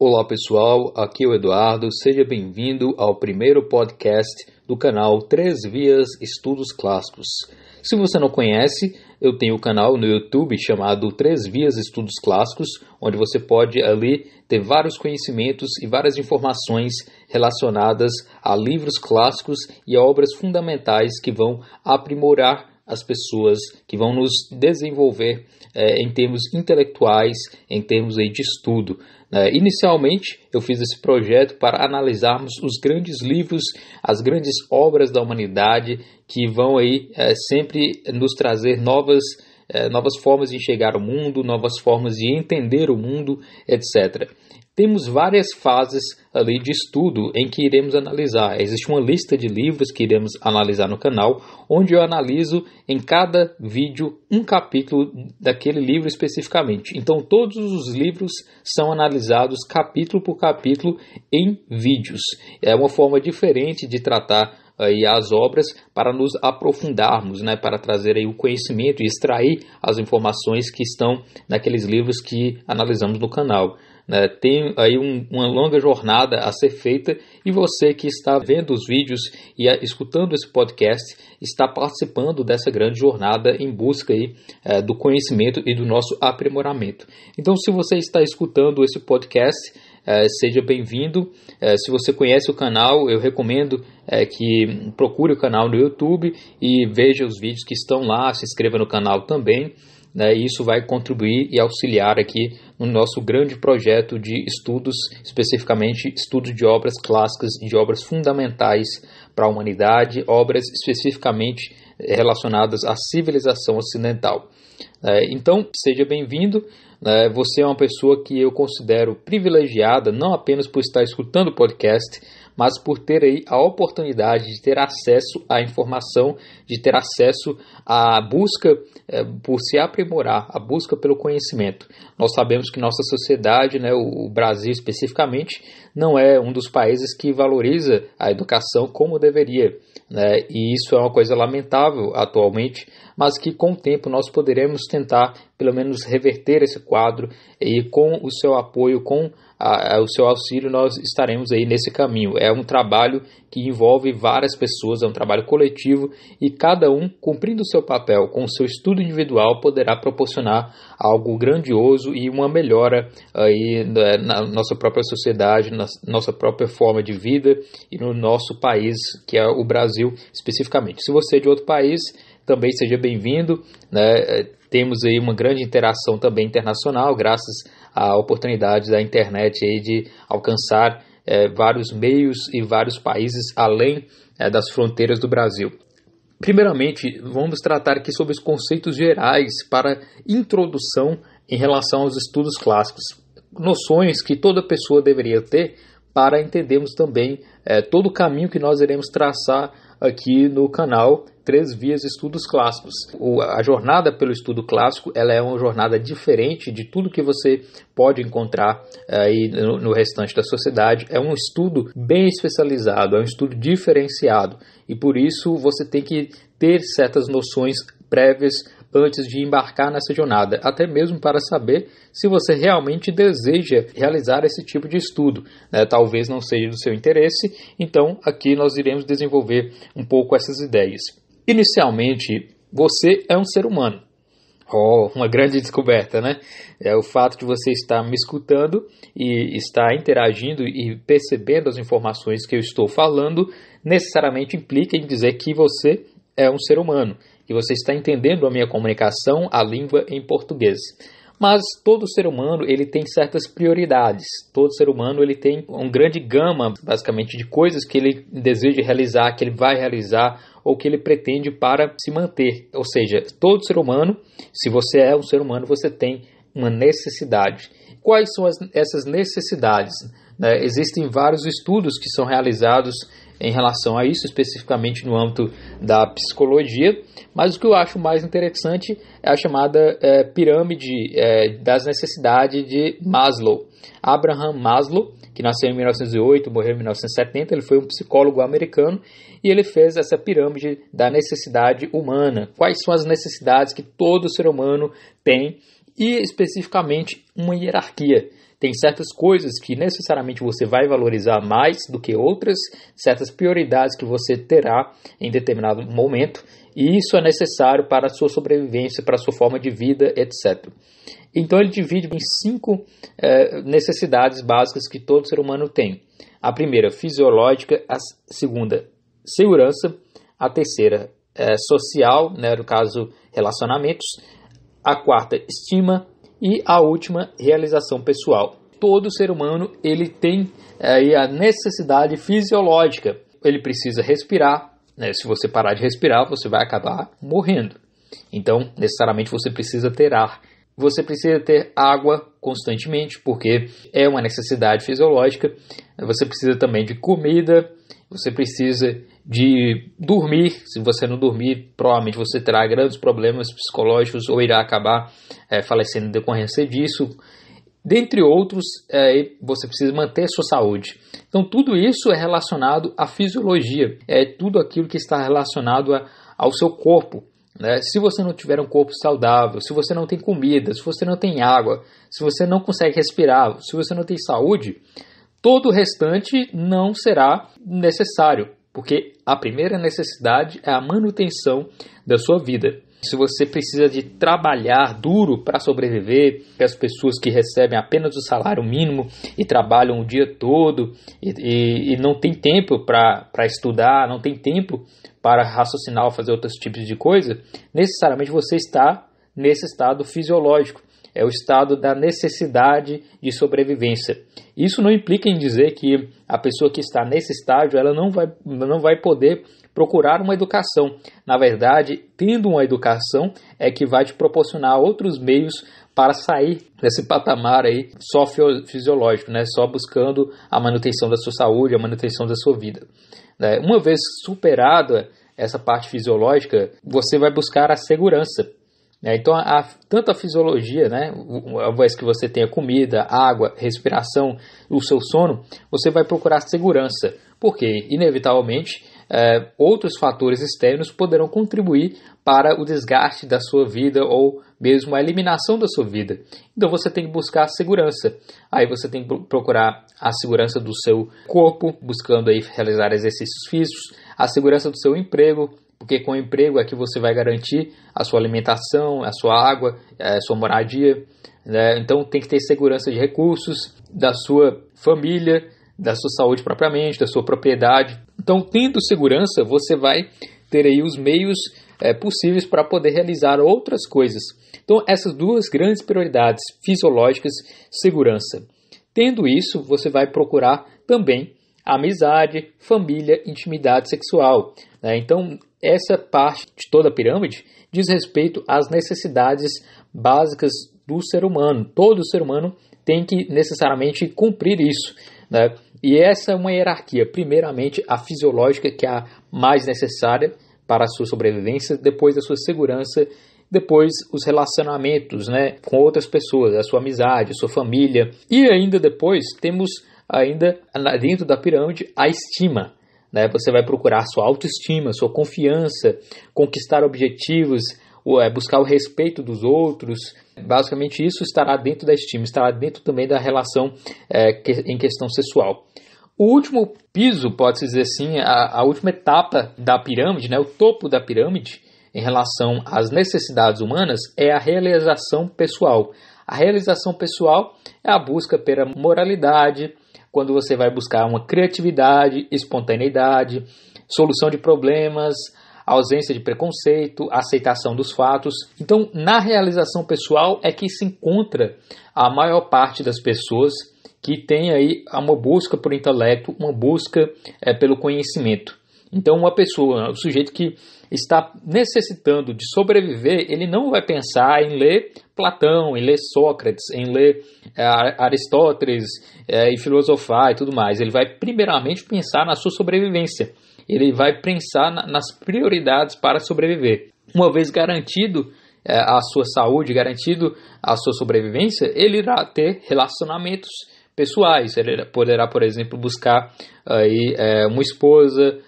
Olá pessoal, aqui é o Eduardo, seja bem-vindo ao primeiro podcast do canal 3 Vias Estudos Clássicos. Se você não conhece, eu tenho um canal no YouTube chamado 3 Vias Estudos Clássicos, onde você pode ali ter vários conhecimentos e várias informações relacionadas a livros clássicos e a obras fundamentais que vão aprimorar as pessoas, que vão nos desenvolver em termos intelectuais, em termos de estudo. Inicialmente, eu fiz esse projeto para analisarmos os grandes livros, as grandes obras da humanidade que vão aí sempre nos trazer novas formas de enxergar o mundo, novas formas de entender o mundo, etc. Temos várias fases ali de estudo em que iremos analisar. Existe uma lista de livros que iremos analisar no canal, onde eu analiso em cada vídeo um capítulo daquele livro especificamente. Então todos os livros são analisados capítulo por capítulo em vídeos. É uma forma diferente de tratar aí as obras para nos aprofundarmos, para trazer aí o conhecimento e extrair as informações que estão naqueles livros que analisamos no canal. Tem aí uma longa jornada a ser feita e você que está vendo os vídeos e escutando esse podcast está participando dessa grande jornada em busca aí, do conhecimento e do nosso aprimoramento. Então, se você está escutando esse podcast, seja bem-vindo. Se você conhece o canal, eu recomendo que procure o canal no YouTube e veja os vídeos que estão lá, se inscreva no canal também. Isso vai contribuir e auxiliar aqui no nosso grande projeto de estudos, especificamente estudos de obras clássicas, de obras fundamentais para a humanidade, obras especificamente relacionadas à civilização ocidental. Então, seja bem-vindo. Você é uma pessoa que eu considero privilegiada, não apenas por estar escutando o podcast, mas por ter aí a oportunidade de ter acesso à informação, de ter acesso à busca por se aprimorar, a busca pelo conhecimento. Nós sabemos que nossa sociedade, o Brasil especificamente, não é um dos países que valoriza a educação como deveria, e isso é uma coisa lamentável atualmente, mas que com o tempo nós poderemos tentar pelo menos reverter esse quadro e com o seu apoio, com o seu auxílio, nós estaremos aí nesse caminho. É um trabalho que envolve várias pessoas, é um trabalho coletivo e cada um, cumprindo o seu papel com o seu estudo individual, poderá proporcionar algo grandioso e uma melhora aí na nossa própria sociedade, na nossa própria forma de vida e no nosso país, que é o Brasil especificamente. Se você é de outro país, também seja bem-vindo, Temos aí uma grande interação também internacional, graças à oportunidade da internet aí de alcançar vários meios e vários países além das fronteiras do Brasil. Primeiramente, vamos tratar aqui sobre os conceitos gerais para introdução em relação aos estudos clássicos. Noções que toda pessoa deveria ter para entendermos também todo o caminho que nós iremos traçar aqui no canal 3 Vias Estudos Clássicos. A jornada pelo estudo clássico ela é uma jornada diferente de tudo que você pode encontrar aí no restante da sociedade. É um estudo bem especializado, é um estudo diferenciado e por isso você tem que ter certas noções prévias antes de embarcar nessa jornada, até mesmo para saber se você realmente deseja realizar esse tipo de estudo. Talvez não seja do seu interesse, então aqui nós iremos desenvolver um pouco essas ideias. Inicialmente, você é um ser humano. Uma grande descoberta, É o fato de você estar me escutando e estar interagindo e percebendo as informações que eu estou falando, necessariamente implica em dizer que você é um ser humano, que você está entendendo a minha comunicação, a língua em português. Mas todo ser humano ele tem certas prioridades. Todo ser humano ele tem uma grande gama, basicamente, de coisas que ele deseja realizar, que ele vai realizar ou que ele pretende para se manter. Ou seja, todo ser humano, se você é um ser humano, você tem uma necessidade. Quais são essas necessidades? Existem vários estudos que são realizados em relação a isso, especificamente no âmbito da psicologia, mas o que eu acho mais interessante é a chamada pirâmide das necessidades de Maslow. Abraham Maslow, que nasceu em 1908, morreu em 1970, ele foi um psicólogo americano e ele fez essa pirâmide da necessidade humana. Quais são as necessidades que todo ser humano tem e especificamente uma hierarquia. Tem certas coisas que necessariamente você vai valorizar mais do que outras, certas prioridades que você terá em determinado momento, e isso é necessário para a sua sobrevivência, para a sua forma de vida, etc. Então ele divide em 5 necessidades básicas que todo ser humano tem. A primeira, fisiológica; a segunda, segurança; a terceira, social, né, no caso, relacionamentos; a quarta, estima; e a última, realização pessoal. Todo ser humano ele tem a necessidade fisiológica. Ele precisa respirar, né? Se você parar de respirar, você vai acabar morrendo. Então, necessariamente, você precisa ter ar. Você precisa ter água constantemente, porque é uma necessidade fisiológica. Você precisa também de comida, você precisa de dormir. Se você não dormir, provavelmente você terá grandes problemas psicológicos ou irá acabar falecendo em decorrência disso. Dentre outros, você precisa manter a sua saúde. Então, tudo isso é relacionado à fisiologia. É tudo aquilo que está relacionado ao seu corpo. Né? Se você não tiver um corpo saudável, se você não tem comida, se você não tem água, se você não consegue respirar, se você não tem saúde, todo o restante não será necessário, porque a primeira necessidade é a manutenção da sua vida. Se você precisa de trabalhar duro para sobreviver, as pessoas que recebem apenas o salário mínimo e trabalham o dia todo e não tem tempo para estudar, não tem tempo para raciocinar ou fazer outros tipos de coisa, necessariamente você está nesse estado fisiológico. É o estado da necessidade de sobrevivência. Isso não implica em dizer que a pessoa que está nesse estágio ela não vai poder procurar uma educação. Na verdade, tendo uma educação é que vai te proporcionar outros meios para sair desse patamar aí só fisiológico, né? Só buscando a manutenção da sua saúde, a manutenção da sua vida. Uma vez superada essa parte fisiológica, você vai buscar a segurança. Então, tanto a fisiologia, né, uma vez que você tenha comida, água, respiração, o seu sono, você vai procurar segurança, porque, inevitavelmente, outros fatores externos poderão contribuir para o desgaste da sua vida ou mesmo a eliminação da sua vida. Então, você tem que buscar segurança. Aí você tem que procurar a segurança do seu corpo, buscando aí realizar exercícios físicos, a segurança do seu emprego, porque com o emprego é que você vai garantir a sua alimentação, a sua água, a sua moradia, né? Então tem que ter segurança de recursos, da sua família, da sua saúde propriamente, da sua propriedade. Então, tendo segurança, você vai ter aí os meios possíveis para poder realizar outras coisas. Então, essas duas grandes prioridades fisiológicas, segurança. Tendo isso, você vai procurar também amizade, família, intimidade sexual. Né? Então, essa parte de toda a pirâmide diz respeito às necessidades básicas do ser humano. Todo ser humano tem que necessariamente cumprir isso. Né? E essa é uma hierarquia. Primeiramente, a fisiológica, que é a mais necessária para a sua sobrevivência, depois a sua segurança, depois os relacionamentos, né, com outras pessoas, a sua amizade, a sua família. E ainda depois temos ainda dentro da pirâmide a estima. Né? Você vai procurar sua autoestima, sua confiança, conquistar objetivos, buscar o respeito dos outros. Basicamente isso estará dentro da estima, estará dentro também da relação em questão sexual. O último piso, pode-se dizer assim, a última etapa da pirâmide, né, o topo da pirâmide, em relação às necessidades humanas, é a realização pessoal. A realização pessoal é a busca pela moralidade, quando você vai buscar uma criatividade, espontaneidade, solução de problemas, ausência de preconceito, aceitação dos fatos. Então, na realização pessoal é que se encontra a maior parte das pessoas que tem aí uma busca por intelecto, uma busca pelo conhecimento. Então, uma pessoa, o sujeito que está necessitando de sobreviver, ele não vai pensar em ler Platão, em ler Sócrates, em ler Aristóteles e filosofar e tudo mais. Ele vai primeiramente pensar na sua sobrevivência. Ele vai pensar nas prioridades para sobreviver. Uma vez garantido a sua saúde, garantido a sua sobrevivência, ele irá ter relacionamentos pessoais. Ele poderá, por exemplo, buscar aí, uma esposa,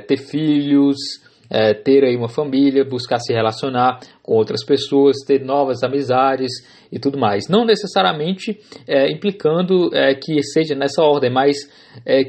ter filhos, ter aí uma família, buscar se relacionar com outras pessoas, ter novas amizades e tudo mais. Não necessariamente implicando que seja nessa ordem, mas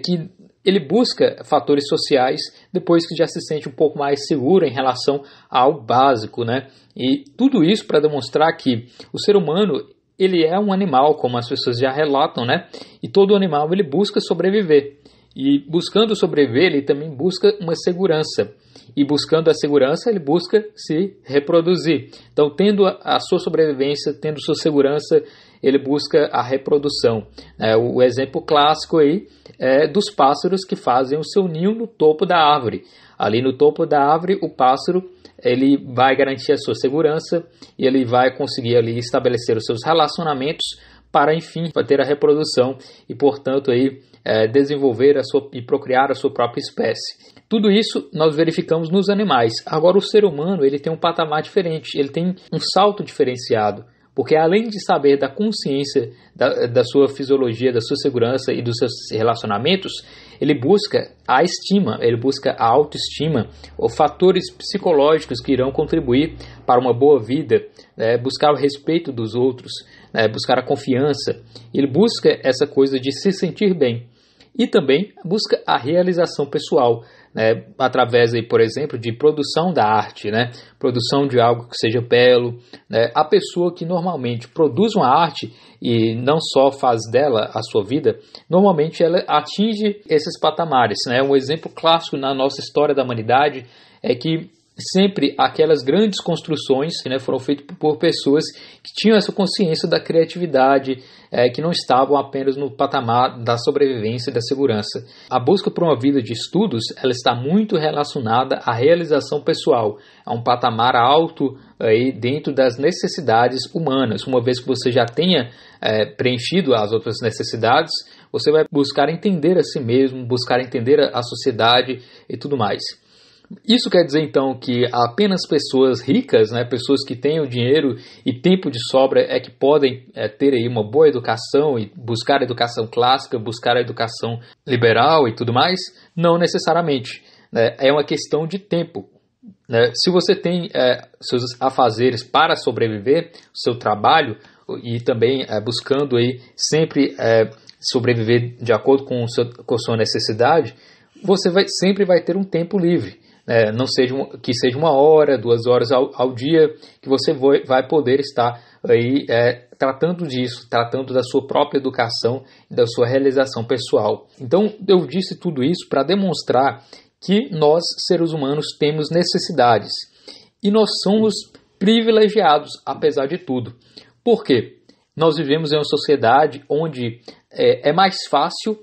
que ele busca fatores sociais depois que já se sente um pouco mais seguro em relação ao básico, né? E tudo isso para demonstrar que o ser humano, ele é um animal, como as pessoas já relatam, né? E todo animal, ele busca sobreviver. E buscando sobreviver, ele também busca uma segurança. E buscando a segurança, ele busca se reproduzir. Então, tendo a sua sobrevivência, tendo sua segurança, ele busca a reprodução. O exemplo clássico aí é dos pássaros que fazem o seu ninho no topo da árvore. Ali no topo da árvore, o pássaro ele vai garantir a sua segurança e ele vai conseguir ali estabelecer os seus relacionamentos para, enfim, ter a reprodução e, portanto, aí, desenvolver e procriar a sua própria espécie. Tudo isso nós verificamos nos animais. Agora, o ser humano ele tem um patamar diferente, ele tem um salto diferenciado, porque além de saber da consciência da sua fisiologia, da sua segurança e dos seus relacionamentos, ele busca a estima, ele busca a autoestima, ou fatores psicológicos que irão contribuir para uma boa vida, buscar o respeito dos outros, buscar a confiança. Ele busca essa coisa de se sentir bem. E também busca a realização pessoal, através, aí, por exemplo, de produção da arte, produção de algo que seja belo. A pessoa que normalmente produz uma arte e não só faz dela a sua vida, normalmente ela atinge esses patamares. Um exemplo clássico na nossa história da humanidade é que sempre aquelas grandes construções foram feitas por pessoas que tinham essa consciência da criatividade, que não estavam apenas no patamar da sobrevivência e da segurança. A busca por uma vida de estudos, ela está muito relacionada à realização pessoal, a um patamar alto aí dentro das necessidades humanas. Uma vez que você já tenha preenchido as outras necessidades, você vai buscar entender a si mesmo, buscar entender a sociedade e tudo mais. Isso quer dizer, então, que apenas pessoas ricas, pessoas que tenham dinheiro e tempo de sobra é que podem ter aí uma boa educação e buscar a educação clássica, buscar a educação liberal e tudo mais? Não necessariamente. É uma questão de tempo. Se você tem seus afazeres para sobreviver, seu trabalho, e também buscando aí sempre sobreviver de acordo com a sua necessidade, você sempre vai ter um tempo livre. Não seja que seja 1 hora, 2 horas ao dia, que você vai poder estar aí tratando disso, tratando da sua própria educação e da sua realização pessoal. Então, eu disse tudo isso para demonstrar que nós, seres humanos, temos necessidades. E nós somos privilegiados, apesar de tudo. Por quê? Nós vivemos em uma sociedade onde é mais fácil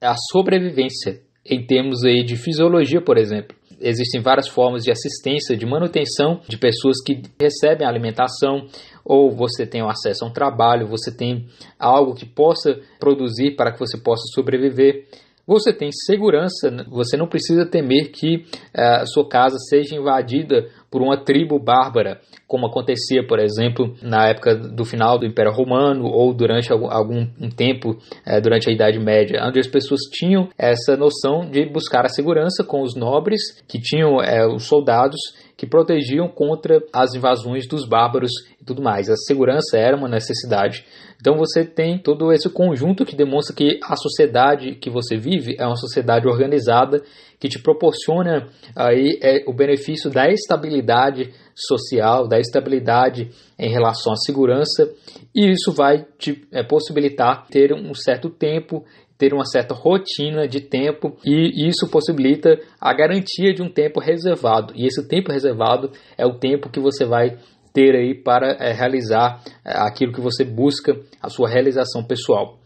a sobrevivência, em termos aí de fisiologia, por exemplo. Existem várias formas de assistência, de manutenção de pessoas que recebem alimentação, ou você tem acesso a um trabalho, você tem algo que possa produzir para que você possa sobreviver. Você tem segurança, você não precisa temer que a sua casa seja invadida por uma tribo bárbara, como acontecia, por exemplo, na época do final do Império Romano ou durante algum tempo, durante a Idade Média, onde as pessoas tinham essa noção de buscar a segurança com os nobres, que tinham os soldados que protegiam contra as invasões dos bárbaros e tudo mais. A segurança era uma necessidade. Então você tem todo esse conjunto que demonstra que a sociedade que você vive é uma sociedade organizada que te proporciona aí o benefício da estabilidade social, da estabilidade em relação à segurança, e isso vai te possibilitar ter um certo tempo, ter uma certa rotina de tempo, e isso possibilita a garantia de um tempo reservado. E esse tempo reservado é o tempo que você vai ter aí para realizar aquilo que você busca, a sua realização pessoal.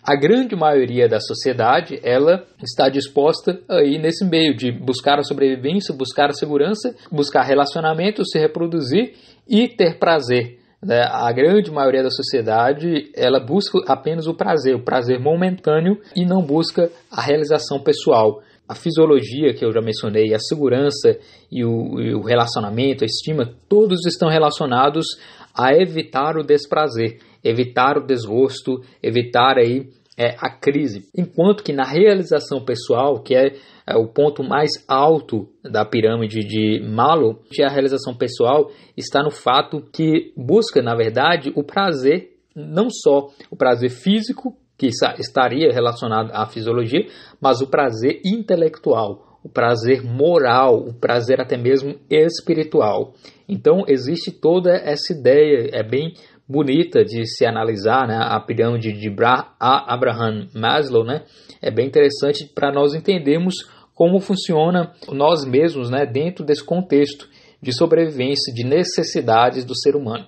A grande maioria da sociedade, ela está disposta aí nesse meio de buscar a sobrevivência, buscar a segurança, buscar relacionamento, se reproduzir e ter prazer. A grande maioria da sociedade, ela busca apenas o prazer momentâneo, e não busca a realização pessoal. A fisiologia que eu já mencionei, a segurança e o relacionamento, a estima, todos estão relacionados a evitar o desprazer, evitar o desgosto, evitar aí a crise. Enquanto que na realização pessoal, que é o ponto mais alto da pirâmide de Maslow, a realização pessoal está no fato que busca, na verdade, o prazer, não só o prazer físico, que estaria relacionado à fisiologia, mas o prazer intelectual, o prazer moral, o prazer até mesmo espiritual. Então existe toda essa ideia, é bem bonita de se analisar, né? A pirâmide de Abraham Maslow, né? É bem interessante para nós entendermos como funciona nós mesmos, né? Dentro desse contexto de sobrevivência, de necessidades do ser humano.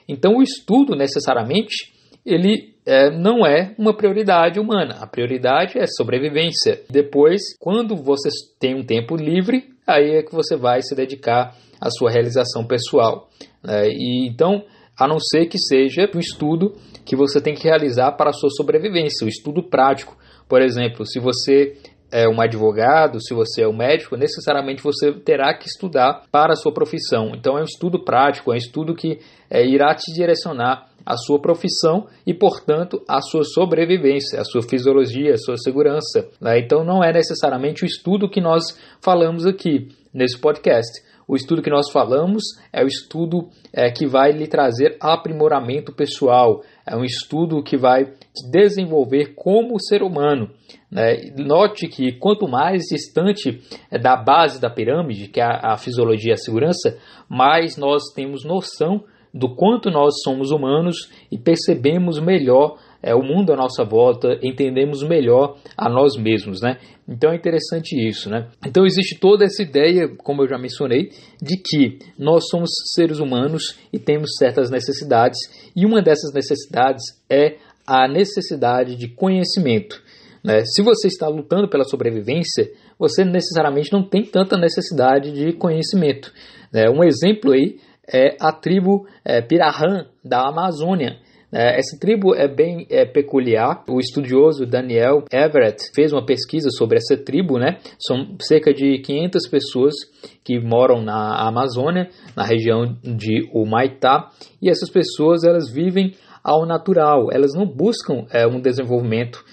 Então o estudo necessariamente ele não é uma prioridade humana. A prioridade é sobrevivência. Depois, quando você tem um tempo livre, aí é que você vai se dedicar à sua realização pessoal. E então, a não ser que seja um estudo que você tem que realizar para a sua sobrevivência, o estudo prático. Por exemplo, se você é um advogado, se você é um médico, necessariamente você terá que estudar para a sua profissão. Então é um estudo prático, é um estudo que irá te direcionar à sua profissão e, portanto, à sua sobrevivência, à sua fisiologia, à sua segurança. Então não é necessariamente o estudo que nós falamos aqui nesse podcast. O estudo que nós falamos é o estudo que vai lhe trazer aprimoramento pessoal, é um estudo que vai te desenvolver como ser humano. Note que quanto mais distante da base da pirâmide, que é a fisiologia e a segurança, mais nós temos noção do quanto nós somos humanos e percebemos melhor o mundo à nossa volta, entendemos melhor a nós mesmos, né? Então é interessante isso, né? Então existe toda essa ideia, como eu já mencionei, de que nós somos seres humanos e temos certas necessidades, e uma dessas necessidades é a necessidade de conhecimento, né? Se você está lutando pela sobrevivência, você necessariamente não tem tanta necessidade de conhecimento, né? Um exemplo aí é a tribo Pirahã da Amazônia. Essa tribo é bem peculiar. O estudioso Daniel Everett fez uma pesquisa sobre essa tribo, né? São cerca de 500 pessoas que moram na Amazônia, na região de Humaitá, e essas pessoas elas vivem ao natural, elas não buscam um desenvolvimento,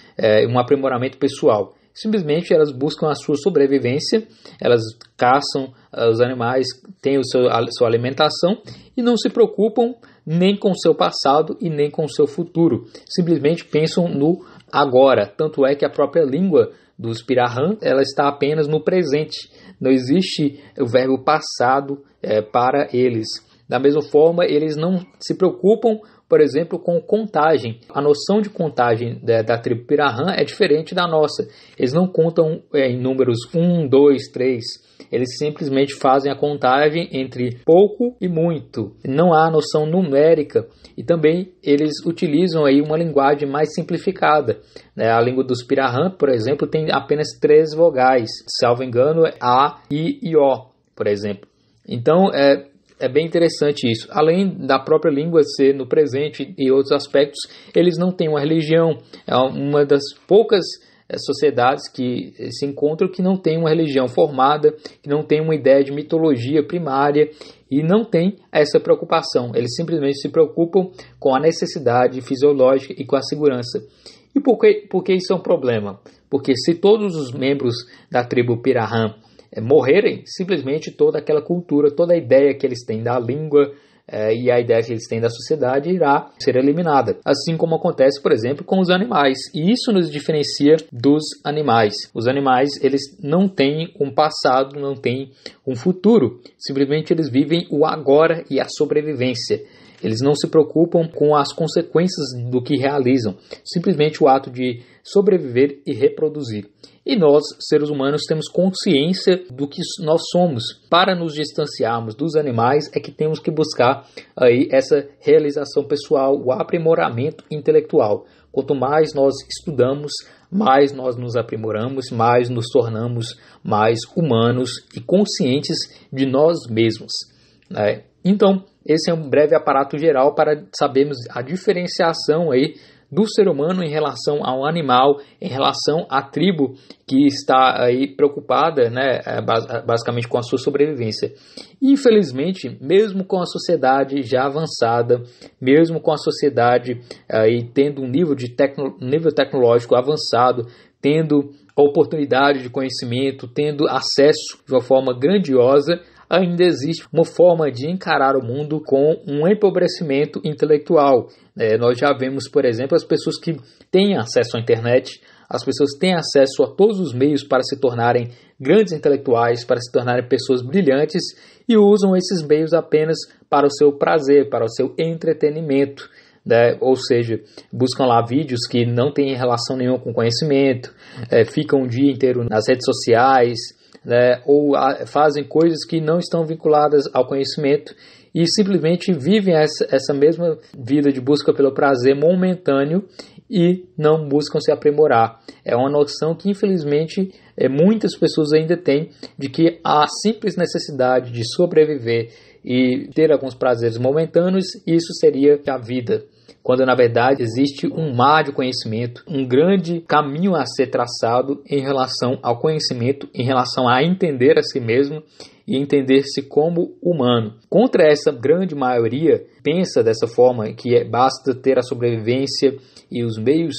um aprimoramento pessoal. Simplesmente elas buscam a sua sobrevivência, elas caçam os animais, têm a sua alimentação e não se preocupam nem com o seu passado e nem com o seu futuro. Simplesmente pensam no agora. Tanto é que a própria língua dos Pirahã ela está apenas no presente. Não existe o verbo passado para eles. Da mesma forma, eles não se preocupam, por exemplo, com contagem. A noção de contagem da tribo Pirahã é diferente da nossa. Eles não contam em números 1, 2, 3. Eles simplesmente fazem a contagem entre pouco e muito. Não há noção numérica. E também eles utilizam aí uma linguagem mais simplificada. A língua dos Pirahã, por exemplo, tem apenas 3 vogais. Salvo engano, é A, I e O, por exemplo. Então, é bem interessante isso. Além da própria língua ser no presente e outros aspectos, eles não têm uma religião. É uma das poucas sociedades que se encontram que não tem uma religião formada, que não tem uma ideia de mitologia primária e não tem essa preocupação. Eles simplesmente se preocupam com a necessidade fisiológica e com a segurança. E por que isso é um problema? Porque se todos os membros da tribo Pirahã morrerem, simplesmente toda aquela cultura, toda a ideia que eles têm da língua e a ideia que eles têm da sociedade irá ser eliminada. Assim como acontece, por exemplo, com os animais. E isso nos diferencia dos animais. Os animais, eles não têm um passado, não têm um futuro. Simplesmente eles vivem o agora e a sobrevivência. Eles não se preocupam com as consequências do que realizam. Simplesmente o ato de sobreviver e reproduzir. E nós, seres humanos, temos consciência do que nós somos. Para nos distanciarmos dos animais é que temos que buscar aí essa realização pessoal, o aprimoramento intelectual. Quanto mais nós estudamos, mais nós nos aprimoramos, mais nos tornamos mais humanos e conscientes de nós mesmos, né? Então, esse é um breve aparato geral para sabermos a diferenciação aí do ser humano em relação ao animal, em relação à tribo que está aí preocupada, né, basicamente com a sua sobrevivência. Infelizmente, mesmo com a sociedade já avançada, mesmo com a sociedade aí tendo um nível tecnológico avançado, tendo a oportunidade de conhecimento, tendo acesso de uma forma grandiosa, ainda existe uma forma de encarar o mundo com um empobrecimento intelectual. Nós já vemos, por exemplo, as pessoas que têm acesso à internet, as pessoas têm acesso a todos os meios para se tornarem grandes intelectuais, para se tornarem pessoas brilhantes e usam esses meios apenas para o seu prazer, para o seu entretenimento. Ou seja, buscam lá vídeos que não têm relação nenhuma com conhecimento, ficam o dia inteiro nas redes sociais, ou fazem coisas que não estão vinculadas ao conhecimento e simplesmente vivem essa mesma vida de busca pelo prazer momentâneo e não buscam se aprimorar. É uma noção que infelizmente muitas pessoas ainda têm de que a simples necessidade de sobreviver e ter alguns prazeres momentâneos, isso seria a vida. Quando na verdade existe um mar de conhecimento, um grande caminho a ser traçado em relação ao conhecimento, em relação a entender a si mesmo e entender-se como humano. Contra essa grande maioria, pensa dessa forma, que basta ter a sobrevivência e os meios,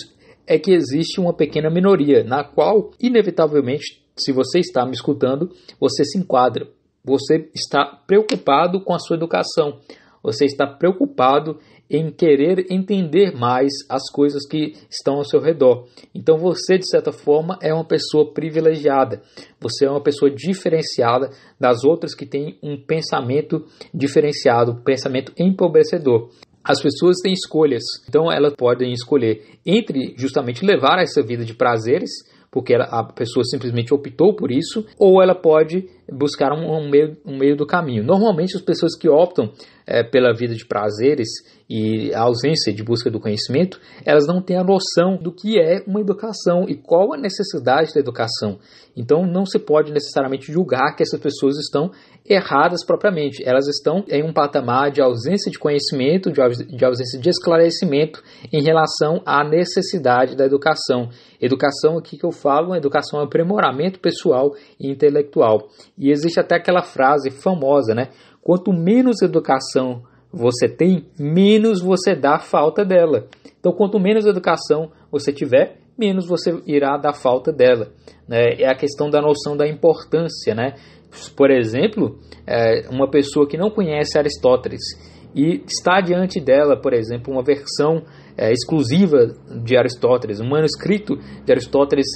é que existe uma pequena minoria, na qual, inevitavelmente, se você está me escutando, você se enquadra. Você está preocupado com a sua educação. Você está preocupado em querer entender mais as coisas que estão ao seu redor. Então você, de certa forma, é uma pessoa privilegiada. Você é uma pessoa diferenciada das outras que têm um pensamento diferenciado, um pensamento empobrecedor. As pessoas têm escolhas, então elas podem escolher entre justamente levar essa vida de prazeres, porque a pessoa simplesmente optou por isso, ou ela pode buscar um meio do caminho. Normalmente as pessoas que optam pela vida de prazeres e a ausência de busca do conhecimento, elas não têm a noção do que é uma educação e qual a necessidade da educação. Então não se pode necessariamente julgar que essas pessoas estão erradas propriamente. Elas estão em um patamar de ausência de conhecimento, de ausência de esclarecimento em relação à necessidade da educação. Educação, aqui que eu falo, educação é aprimoramento pessoal e intelectual. E existe até aquela frase famosa, né? Quanto menos educação você tem, menos você dá falta dela. Então, quanto menos educação você tiver, menos você irá dar falta dela. É a questão da noção da importância, né? Por exemplo, uma pessoa que não conhece Aristóteles e está diante dela, por exemplo, uma versão exclusiva de Aristóteles, um manuscrito de Aristóteles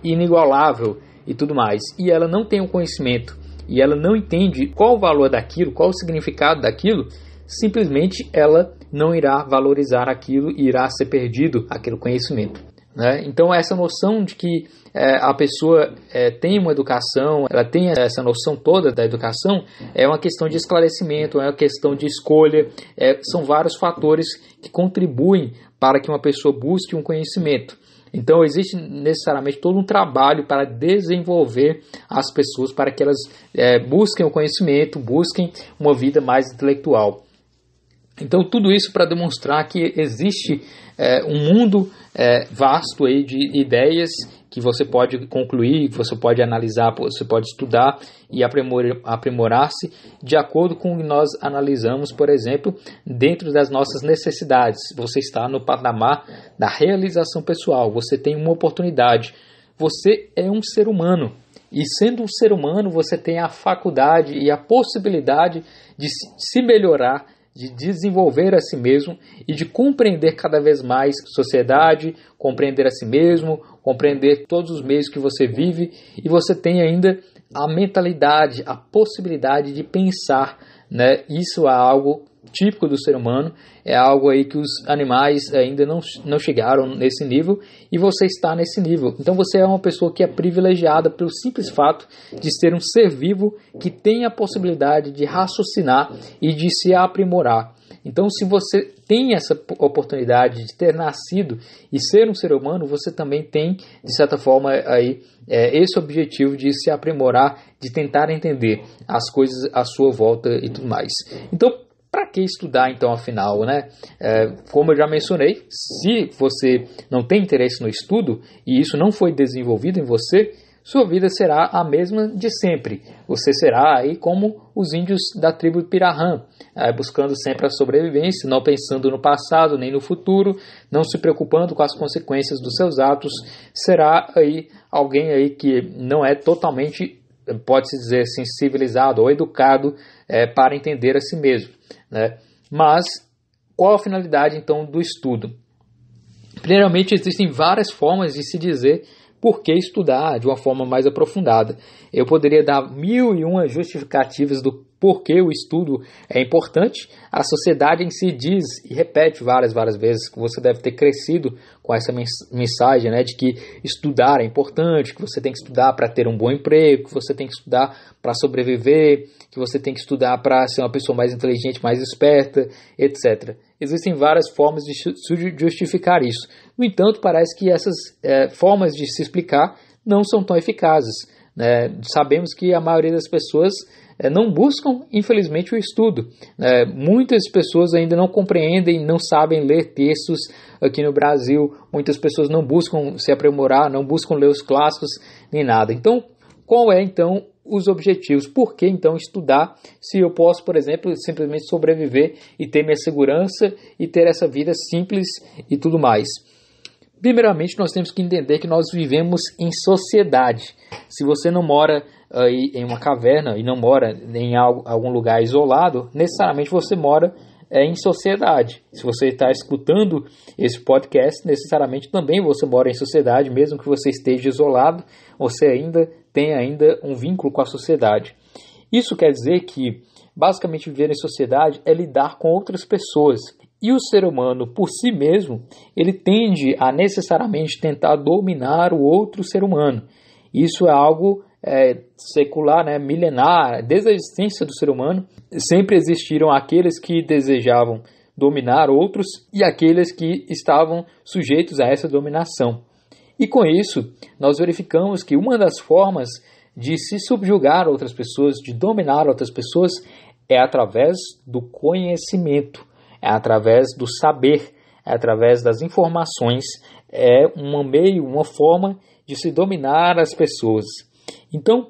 inigualável e tudo mais, e ela não tem o conhecimento, e ela não entende qual o valor daquilo, qual o significado daquilo, simplesmente ela não irá valorizar aquilo e irá ser perdido aquele conhecimento. Então essa noção de que a pessoa tem uma educação, ela tem essa noção toda da educação, é uma questão de esclarecimento, é uma questão de escolha, são vários fatores que contribuem para que uma pessoa busque um conhecimento. Então existe necessariamente todo um trabalho para desenvolver as pessoas, para que elas busquem o conhecimento, busquem uma vida mais intelectual. Então tudo isso para demonstrar que existe um mundo vasto aí de ideias que você pode concluir, que você pode analisar, você pode estudar e aprimorar-se de acordo com o que nós analisamos, por exemplo, dentro das nossas necessidades. Você está no patamar da realização pessoal, você tem uma oportunidade, você é um ser humano. E sendo um ser humano, você tem a faculdade e a possibilidade de se melhorar, de desenvolver a si mesmo e de compreender cada vez mais sociedade, compreender a si mesmo, compreender todos os meios que você vive, e você tem ainda a mentalidade, a possibilidade de pensar, né? Isso é algo típico do ser humano, é algo aí que os animais ainda não chegaram nesse nível, e você está nesse nível. Então você é uma pessoa que é privilegiada pelo simples fato de ser um ser vivo que tem a possibilidade de raciocinar e de se aprimorar. Então, se você tem essa oportunidade de ter nascido e ser um ser humano, você também tem, de certa forma, aí, esse objetivo de se aprimorar, de tentar entender as coisas à sua volta e tudo mais. Então, para que estudar então, afinal, né? Como eu já mencionei, se você não tem interesse no estudo e isso não foi desenvolvido em você, sua vida será a mesma de sempre. Você será aí como os índios da tribo Pirahã, buscando sempre a sobrevivência, não pensando no passado nem no futuro, não se preocupando com as consequências dos seus atos. Será aí alguém aí que não é totalmente, pode-se dizer assim, civilizado ou educado para entender a si mesmo, né? Mas qual a finalidade então do estudo? Primeiramente, existem várias formas de se dizer por que estudar de uma forma mais aprofundada. Eu poderia dar 1001 justificativas do porquê o estudo é importante. A sociedade em si diz e repete várias vezes que você deve ter crescido com essa mensagem, né, de que estudar é importante, que você tem que estudar para ter um bom emprego, que você tem que estudar para sobreviver, que você tem que estudar para ser uma pessoa mais inteligente, mais esperta, etc. Existem várias formas de justificar isso. No entanto, parece que essas formas de se explicar não são tão eficazes, né? Sabemos que a maioria das pessoas não buscam, infelizmente, o estudo. Muitas pessoas ainda não compreendem, não sabem ler textos aqui no Brasil. Muitas pessoas não buscam se aprimorar, não buscam ler os clássicos, nem nada. Então, qual é, então, os objetivos? Por que, então, estudar se eu posso, por exemplo, simplesmente sobreviver e ter minha segurança e ter essa vida simples e tudo mais? Primeiramente, nós temos que entender que nós vivemos em sociedade. Se você não mora aí em uma caverna e não mora em algum lugar isolado, necessariamente você mora em sociedade. Se você está escutando esse podcast, necessariamente também você mora em sociedade, mesmo que você esteja isolado, você tem um vínculo com a sociedade. Isso quer dizer que, basicamente, viver em sociedade é lidar com outras pessoas. E o ser humano, por si mesmo, ele tende a necessariamente tentar dominar o outro ser humano. Isso é algo secular, né, milenar. Desde a existência do ser humano, sempre existiram aqueles que desejavam dominar outros e aqueles que estavam sujeitos a essa dominação. E com isso, nós verificamos que uma das formas de se subjugar outras pessoas, de dominar outras pessoas, é através do conhecimento, é através do saber, é através das informações, é uma forma de se dominar as pessoas. Então,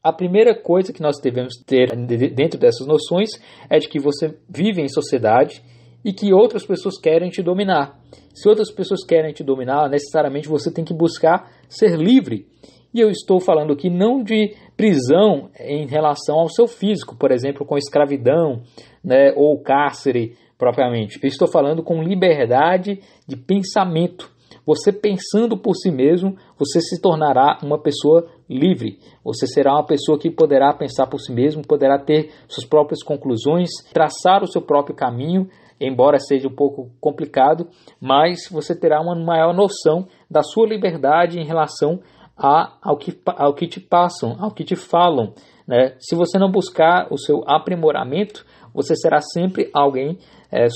a primeira coisa que nós devemos ter dentro dessas noções é de que você vive em sociedade e que outras pessoas querem te dominar. Se outras pessoas querem te dominar, necessariamente você tem que buscar ser livre. E eu estou falando aqui não de prisão em relação ao seu físico, por exemplo, com escravidão, né, ou cárcere propriamente. Eu estou falando com liberdade de pensamento. Você pensando por si mesmo, você se tornará uma pessoa livre. Você será uma pessoa que poderá pensar por si mesmo, poderá ter suas próprias conclusões, traçar o seu próprio caminho, embora seja um pouco complicado, mas você terá uma maior noção da sua liberdade em relação ao que te passam, ao que te falam, né? Se você não buscar o seu aprimoramento, você será sempre alguém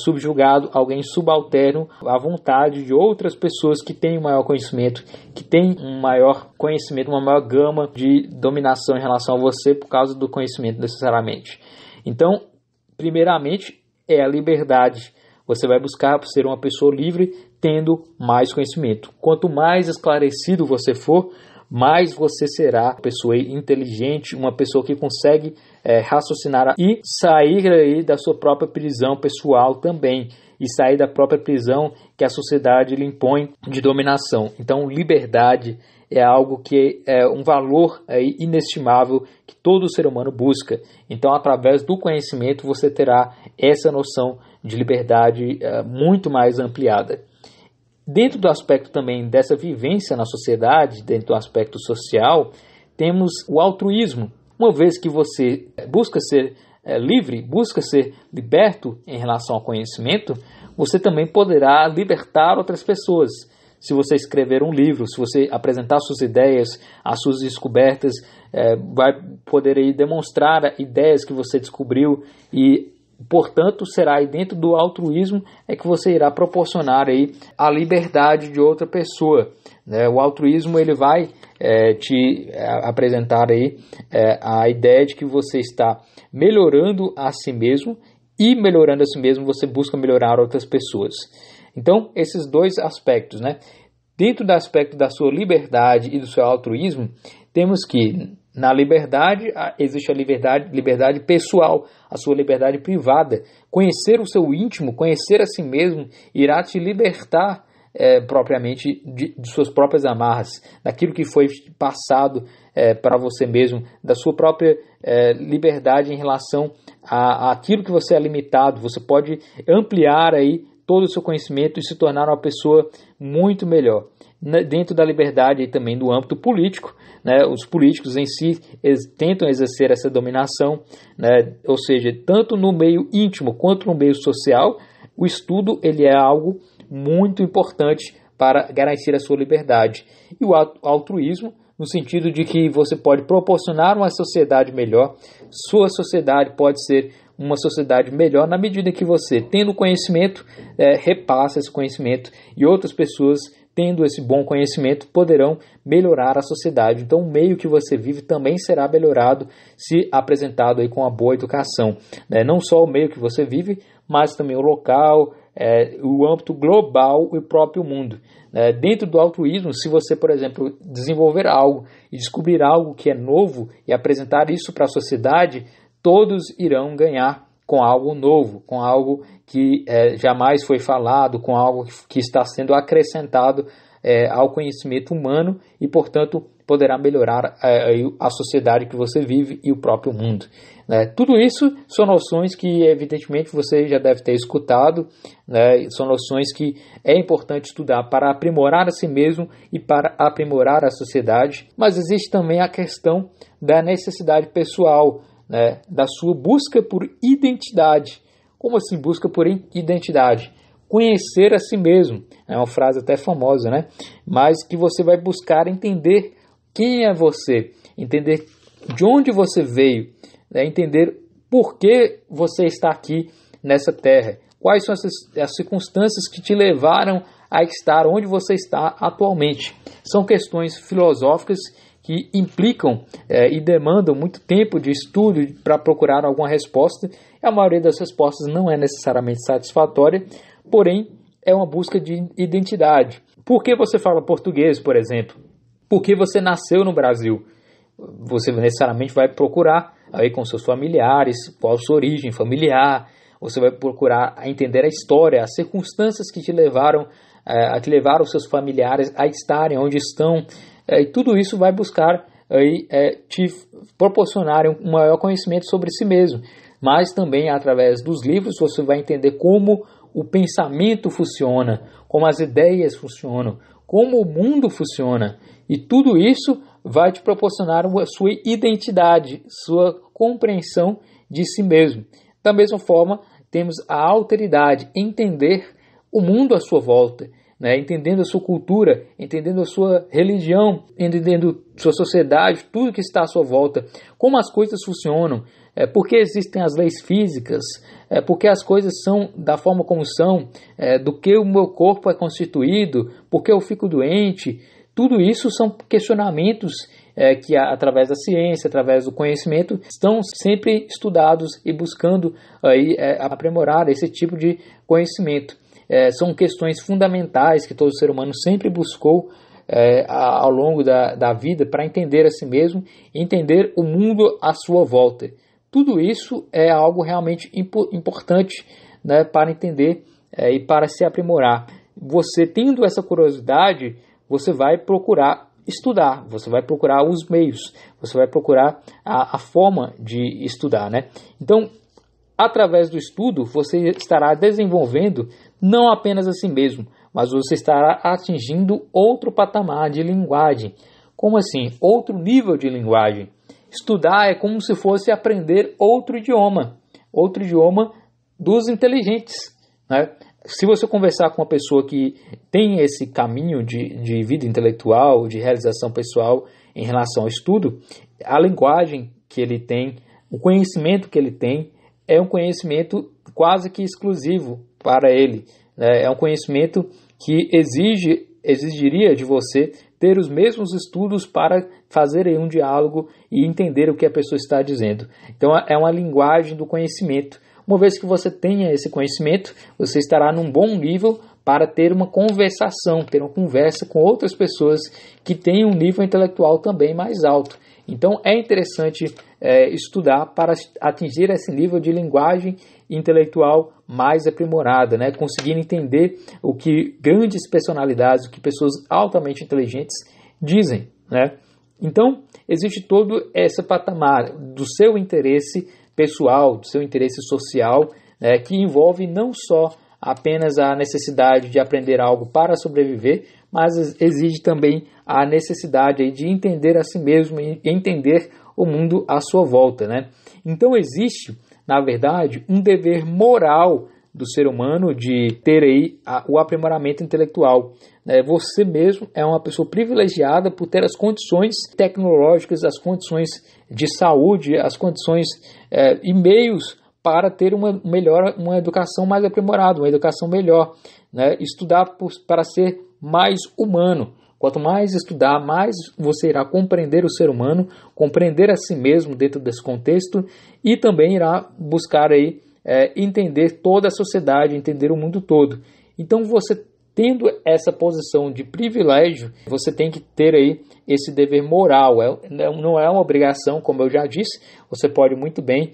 subjugado, alguém subalterno à vontade de outras pessoas que têm um maior conhecimento, que têm um maior conhecimento, uma maior gama de dominação em relação a você por causa do conhecimento necessariamente. Então, primeiramente, é a liberdade. Você vai buscar ser uma pessoa livre tendo mais conhecimento. Quanto mais esclarecido você for, mais você será uma pessoa inteligente, uma pessoa que consegue raciocinar e sair aí da sua própria prisão pessoal também, e sair da própria prisão que a sociedade lhe impõe de dominação. Então, liberdade é algo que é um valor inestimável que todo ser humano busca. Então, através do conhecimento, você terá essa noção de liberdade muito mais ampliada. Dentro do aspecto também dessa vivência na sociedade, dentro do aspecto social, temos o altruísmo. Uma vez que você busca ser livre, busca ser liberto em relação ao conhecimento, você também poderá libertar outras pessoas. Se você escrever um livro, se você apresentar suas ideias, as suas descobertas, vai poder aí demonstrar ideias que você descobriu e, portanto, será aí dentro do altruísmo que você irá proporcionar aí a liberdade de outra pessoa, né? O altruísmo ele vai te apresentar aí a ideia de que você está melhorando a si mesmo e melhorando a si mesmo, você busca melhorar outras pessoas. Então, esses dois aspectos, né? Dentro do aspecto da sua liberdade e do seu altruísmo, temos que, na liberdade, existe a liberdade pessoal, a sua liberdade privada. Conhecer o seu íntimo, conhecer a si mesmo, irá te libertar propriamente de suas próprias amarras, daquilo que foi passado para você mesmo, da sua própria liberdade em relação àquilo que você é limitado. Você pode ampliar aí todo o seu conhecimento e se tornar uma pessoa muito melhor. Dentro da liberdade e também do âmbito político, né, os políticos em si tentam exercer essa dominação, né, ou seja, tanto no meio íntimo quanto no meio social, o estudo ele é algo muito importante para garantir a sua liberdade. E o altruísmo, no sentido de que você pode proporcionar uma sociedade melhor, sua sociedade pode ser uma sociedade melhor na medida que você, tendo conhecimento, repassa esse conhecimento e outras pessoas, tendo esse bom conhecimento, poderão melhorar a sociedade. Então, o meio que você vive também será melhorado se apresentado aí com uma boa educação. Não só o meio que você vive, mas também o local, o âmbito global e o próprio mundo. Dentro do altruísmo, se você, por exemplo, desenvolver algo e descobrir algo que é novo e apresentar isso para a sociedade, todos irão ganhar com algo novo, com algo que jamais foi falado, com algo que está sendo acrescentado ao conhecimento humano e, portanto, poderá melhorar a sociedade que você vive e o próprio mundo. Tudo isso são noções que, evidentemente, você já deve ter escutado, são noções que é importante estudar para aprimorar a si mesmo e para aprimorar a sociedade, mas existe também a questão da necessidade pessoal, da sua busca por identidade. Como assim busca por identidade? Conhecer a si mesmo. É uma frase até famosa, né? Mas que você vai buscar entender quem é você, entender de onde você veio, entender por que você está aqui nessa terra, quais são as circunstâncias que te levaram a estar onde você está atualmente. São questões filosóficas que implicam e demandam muito tempo de estudo para procurar alguma resposta. A maioria das respostas não é necessariamente satisfatória, porém é uma busca de identidade. Por que você fala português, por exemplo? Por que você nasceu no Brasil? Você necessariamente vai procurar aí com seus familiares qual a sua origem familiar. Você vai procurar entender a história, as circunstâncias que te levaram que levaram os seus familiares a estarem onde estão. E tudo isso vai buscar te proporcionar um maior conhecimento sobre si mesmo. Mas também através dos livros você vai entender como o pensamento funciona, como as ideias funcionam, como o mundo funciona. E tudo isso vai te proporcionar a sua identidade, sua compreensão de si mesmo. Da mesma forma, temos a alteridade, entender o mundo à sua volta, entendendo a sua cultura, entendendo a sua religião, entendendo sua sociedade, tudo que está à sua volta, como as coisas funcionam, por que existem as leis físicas, por que as coisas são da forma como são, do que o meu corpo é constituído, por que eu fico doente. Tudo isso são questionamentos que, através da ciência, através do conhecimento, estão sempre estudados e buscando aprimorar esse tipo de conhecimento. São questões fundamentais que todo ser humano sempre buscou ao longo da vida para entender a si mesmo e entender o mundo à sua volta. Tudo isso é algo realmente importante, para entender e para se aprimorar. Você tendo essa curiosidade, você vai procurar estudar, você vai procurar os meios, você vai procurar a forma de estudar, Então, através do estudo, você estará desenvolvendo não apenas a si mesmo, mas você estará atingindo outro patamar de linguagem. Como assim? Outro nível de linguagem. Estudar é como se fosse aprender outro idioma dos inteligentes, Se você conversar com uma pessoa que tem esse caminho de vida intelectual, de realização pessoal em relação ao estudo, a linguagem que ele tem, o conhecimento que ele tem, é um conhecimento quase que exclusivo para ele. É um conhecimento que exigiria de você ter os mesmos estudos para fazer um diálogo e entender o que a pessoa está dizendo. Então é uma linguagem do conhecimento, Uma vez que você tenha esse conhecimento, você estará num bom nível para ter uma conversação, ter uma conversa com outras pessoas que têm um nível intelectual também mais alto. Então é interessante estudar para atingir esse nível de linguagem intelectual mais aprimorada, né? Conseguir entender o que grandes personalidades, o que pessoas altamente inteligentes dizem, né? Então existe todo esse patamar do seu interesse pessoal, do seu interesse social, né? Que envolve não só apenas a necessidade de aprender algo para sobreviver, mas exige também a necessidade aí de entender a si mesmo e entender o mundo à sua volta, né? Então existe, na verdade, um dever moral do ser humano de ter aí o aprimoramento intelectual. Você mesmo é uma pessoa privilegiada por ter as condições tecnológicas, as condições de saúde, as condições e meios para ter uma educação mais aprimorada, uma educação melhor, né? Estudar para ser mais humano. Quanto mais estudar, mais você irá compreender o ser humano, compreender a si mesmo dentro desse contexto e também irá buscar aí, entender toda a sociedade, entender o mundo todo. Então você tendo essa posição de privilégio, você tem que ter aí esse dever moral. Não é uma obrigação, como eu já disse, você pode muito bem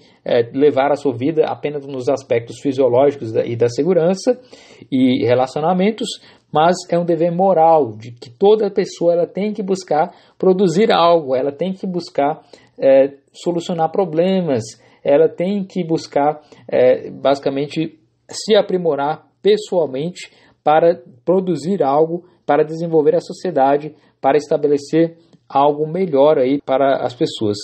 levar a sua vida apenas nos aspectos fisiológicos e da segurança e relacionamentos, mas é um dever moral de que toda pessoa ela tem que buscar produzir algo, ela tem que buscar solucionar problemas, ela tem que buscar basicamente se aprimorar pessoalmente para produzir algo, para desenvolver a sociedade, para estabelecer algo melhor aí para as pessoas.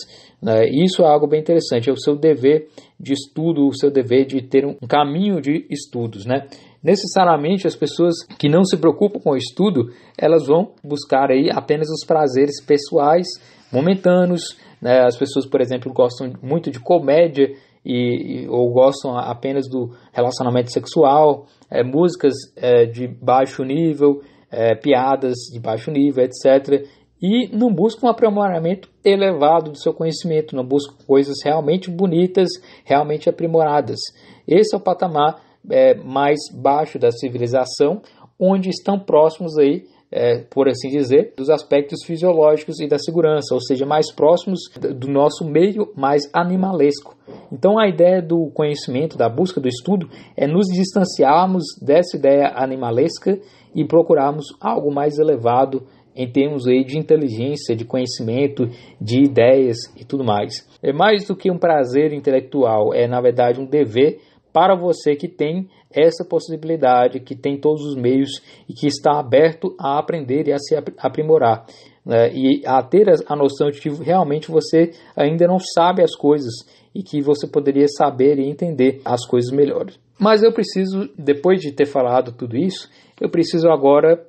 Isso é algo bem interessante, é o seu dever de estudo, o seu dever de ter um caminho de estudos, né? Necessariamente as pessoas que não se preocupam com o estudo, elas vão buscar aí apenas os prazeres pessoais, momentâneos, né? As pessoas, por exemplo, gostam muito de comédia ou gostam apenas do relacionamento sexual, músicas de baixo nível, piadas de baixo nível, etc. E não buscam um aprimoramento elevado do seu conhecimento, não buscam coisas realmente bonitas, realmente aprimoradas. Esse é o patamar mais baixo da civilização, onde estão próximos aí, por assim dizer, dos aspectos fisiológicos e da segurança, ou seja, mais próximos do nosso meio mais animalesco. Então a ideia do conhecimento, da busca do estudo, é nos distanciarmos dessa ideia animalesca e procurarmos algo mais elevado em termos aí de inteligência, de conhecimento, de ideias e tudo mais. É mais do que um prazer intelectual, é na verdade um dever para você que tem essa possibilidade, que tem todos os meios e que está aberto a aprender e a se aprimorar, né? E a ter a noção de que realmente você ainda não sabe as coisas e que você poderia saber e entender as coisas melhores. Mas eu preciso, depois de ter falado tudo isso, eu preciso agora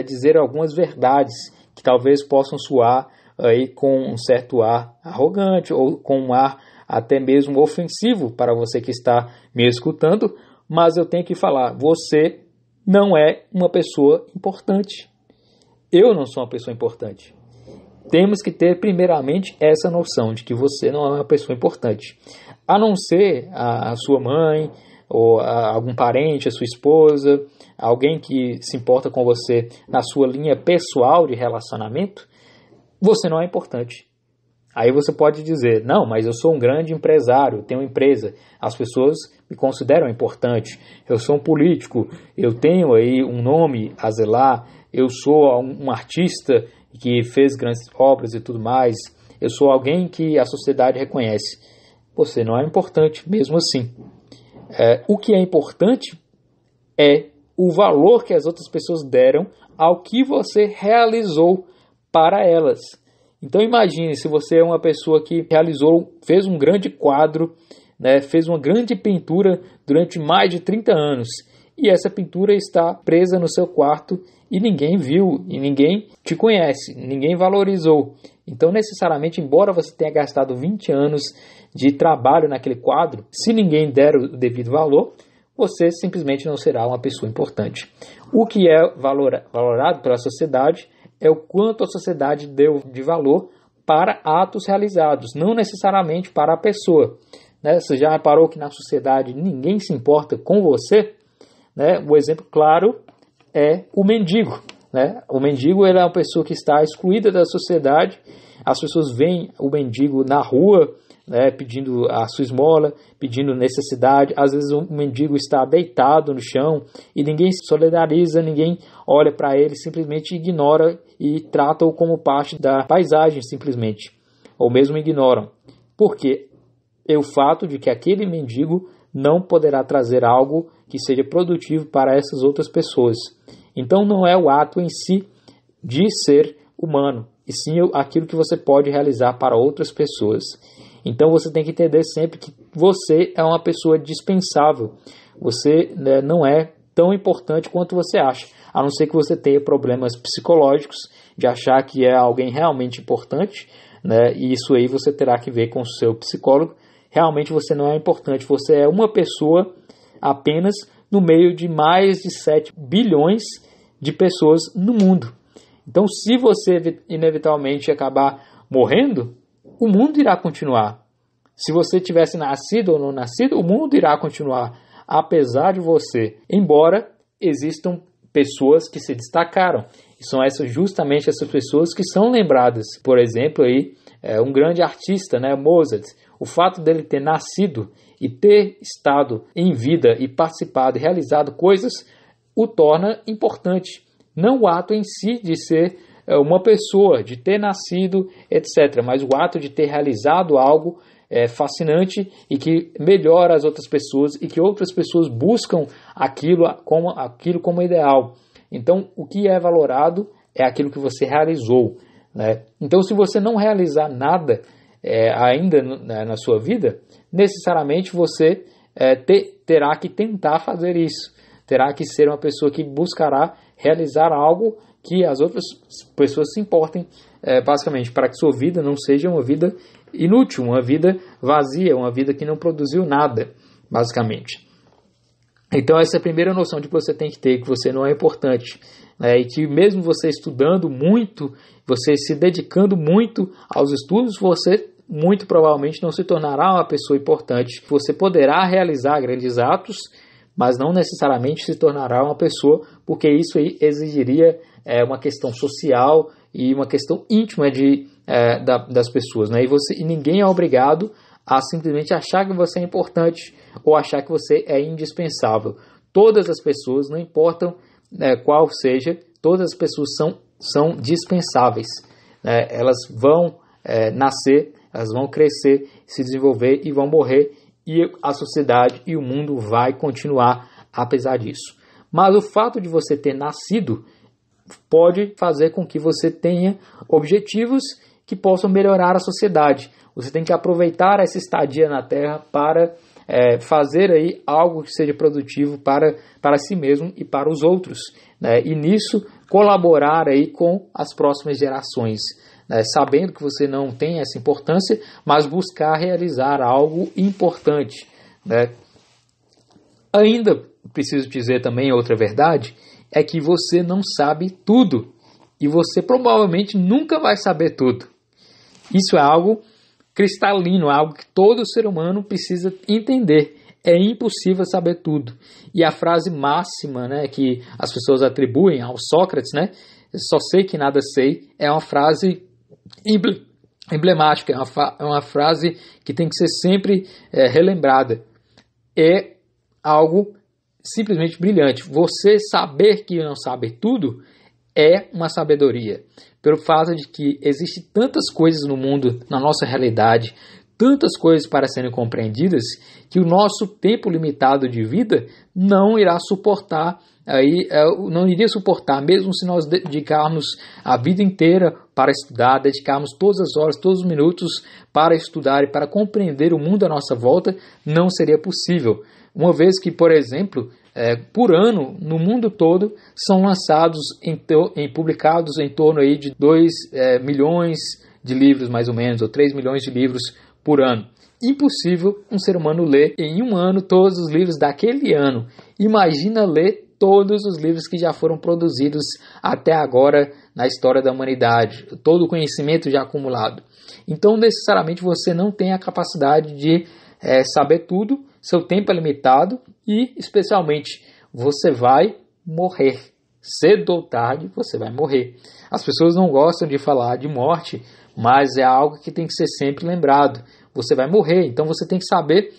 dizer algumas verdades que talvez possam soar aí com um certo ar arrogante ou com um ar até mesmo ofensivo para você que está me escutando, mas eu tenho que falar, você não é uma pessoa importante. Eu não sou uma pessoa importante. Temos que ter primeiramente essa noção de que você não é uma pessoa importante. A não ser a sua mãe, ou algum parente, a sua esposa, alguém que se importa com você na sua linha pessoal de relacionamento, você não é importante. Aí você pode dizer, não, mas eu sou um grande empresário, tenho uma empresa, as pessoas me consideram importante, eu sou um político, eu tenho aí um nome a zelar, eu sou um artista que fez grandes obras e tudo mais, eu sou alguém que a sociedade reconhece. Você não é importante mesmo assim. O que é importante é o valor que as outras pessoas deram ao que você realizou para elas. Então imagine se você é uma pessoa que fez um grande quadro, né, fez uma grande pintura durante mais de 30 anos e essa pintura está presa no seu quarto e ninguém viu, e ninguém te conhece, ninguém valorizou. Então necessariamente, embora você tenha gastado 20 anos de trabalho naquele quadro, se ninguém der o devido valor, você simplesmente não será uma pessoa importante. O que é valorado pela sociedade é o quanto a sociedade deu de valor para atos realizados, não necessariamente para a pessoa. né? Você já reparou que na sociedade ninguém se importa com você? Né? O exemplo claro é o mendigo. Né? O mendigo ele é uma pessoa que está excluída da sociedade. As pessoas veem o mendigo na rua, né, pedindo a sua esmola, pedindo necessidade. Às vezes o mendigo está deitado no chão e ninguém se solidariza, ninguém olha para ele, simplesmente ignora e trata-o como parte da paisagem, simplesmente. Ou mesmo ignoram. Por quê? É o fato de que aquele mendigo não poderá trazer algo que seja produtivo para essas outras pessoas. Então não é o ato em si de ser humano, e sim aquilo que você pode realizar para outras pessoas. Então você tem que entender sempre que você é uma pessoa dispensável. Você, né, não é tão importante quanto você acha, a não ser que você tenha problemas psicológicos de achar que é alguém realmente importante, né, e isso aí você terá que ver com o seu psicólogo. Realmente você não é importante, você é uma pessoa apenas no meio de mais de 7 bilhões de pessoas no mundo. Então, se você inevitavelmente acabar morrendo, o mundo irá continuar. Se você tivesse nascido ou não nascido, o mundo irá continuar, apesar de você. Embora existam pessoas que se destacaram. E são justamente essas pessoas que são lembradas. Por exemplo, aí, um grande artista, né, Mozart. O fato dele ter nascido e ter estado em vida e participado e realizado coisas o torna importante. Não o ato em si de ser uma pessoa, de ter nascido, etc. Mas o ato de ter realizado algo fascinante e que melhora as outras pessoas e que outras pessoas buscam aquilo como ideal. Então, o que é valorado é aquilo que você realizou. Né? Então, se você não realizar nada ainda na sua vida, necessariamente você terá que tentar fazer isso. Terá que ser uma pessoa que buscará realizar algo que as outras pessoas se importem, basicamente, para que sua vida não seja uma vida inútil, uma vida vazia, uma vida que não produziu nada, basicamente. Então essa é a primeira noção de que você tem que ter, que você não é importante, né? E que mesmo você estudando muito, você se dedicando muito aos estudos, você muito provavelmente não se tornará uma pessoa importante. Você poderá realizar grandes atos, mas não necessariamente se tornará uma pessoa, porque isso aí exigiria uma questão social e uma questão íntima das pessoas, né? E ninguém é obrigado a simplesmente achar que você é importante ou achar que você é indispensável. Todas as pessoas, não importam qual seja, todas as pessoas são dispensáveis. Né? Elas vão nascer, elas vão crescer, se desenvolver e vão morrer, e a sociedade e o mundo vai continuar apesar disso. Mas o fato de você ter nascido pode fazer com que você tenha objetivos que possam melhorar a sociedade. Você tem que aproveitar essa estadia na Terra para fazer aí algo que seja produtivo para si mesmo e para os outros, né? E nisso colaborar aí com as próximas gerações, né? Sabendo que você não tem essa importância, mas buscar realizar algo importante, né? Ainda preciso dizer também outra verdade, é que você não sabe tudo e você provavelmente nunca vai saber tudo. Isso é algo cristalino, algo que todo ser humano precisa entender. É impossível saber tudo. E a frase máxima, né, que as pessoas atribuem ao Sócrates, né, só sei que nada sei, é uma frase emblemática, é uma frase que tem que ser sempre relembrada. É algo simplesmente brilhante. Você saber que não sabe tudo é uma sabedoria. Pelo fato de que existem tantas coisas no mundo, na nossa realidade, tantas coisas para serem compreendidas, que o nosso tempo limitado de vida não irá suportar, não iria suportar, mesmo se nós dedicarmos a vida inteira para estudar, dedicarmos todas as horas, todos os minutos para estudar e para compreender o mundo à nossa volta, não seria possível. Uma vez que, por exemplo, por ano, no mundo todo, são lançados, publicados em torno aí de 2 milhões de livros, mais ou menos, ou 3 milhões de livros por ano. Impossível um ser humano ler em um ano todos os livros daquele ano. Imagina ler todos os livros que já foram produzidos até agora na história da humanidade, todo o conhecimento já acumulado. Então, necessariamente, você não tem a capacidade de saber tudo, seu tempo é limitado e, especialmente, você vai morrer. Cedo ou tarde, você vai morrer. As pessoas não gostam de falar de morte, mas é algo que tem que ser sempre lembrado. Você vai morrer, então você tem que saber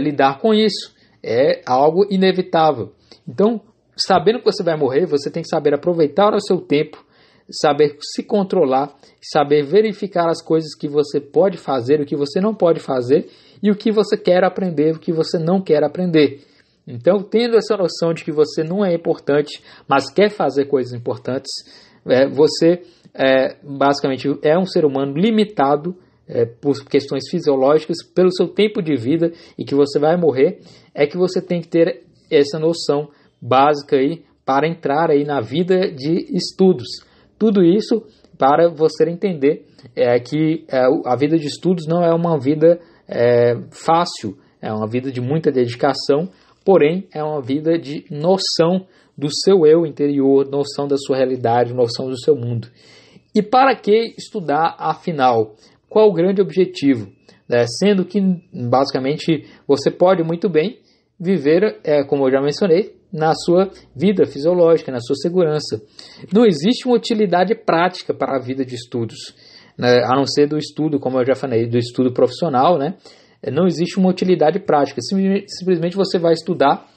lidar com isso. É algo inevitável. Então, sabendo que você vai morrer, você tem que saber aproveitar o seu tempo, saber se controlar, saber verificar as coisas que você pode fazer, o que você não pode fazer e o que você quer aprender, o que você não quer aprender. Então, tendo essa noção de que você não é importante, mas quer fazer coisas importantes, você basicamente é um ser humano limitado por questões fisiológicas, pelo seu tempo de vida e que você vai morrer, é que você tem que ter essa noção básica aí para entrar aí na vida de estudos. Tudo isso para você entender que a vida de estudos não é uma vida fácil, é uma vida de muita dedicação, porém é uma vida de noção do seu eu interior, noção da sua realidade, noção do seu mundo. E para que estudar afinal? Qual o grande objetivo? Sendo que basicamente você pode muito bem viver, como eu já mencionei, na sua vida fisiológica, na sua segurança. Não existe uma utilidade prática para a vida de estudos, né? A não ser do estudo, como eu já falei, do estudo profissional, né? Não existe uma utilidade prática. Simplesmente você vai estudar,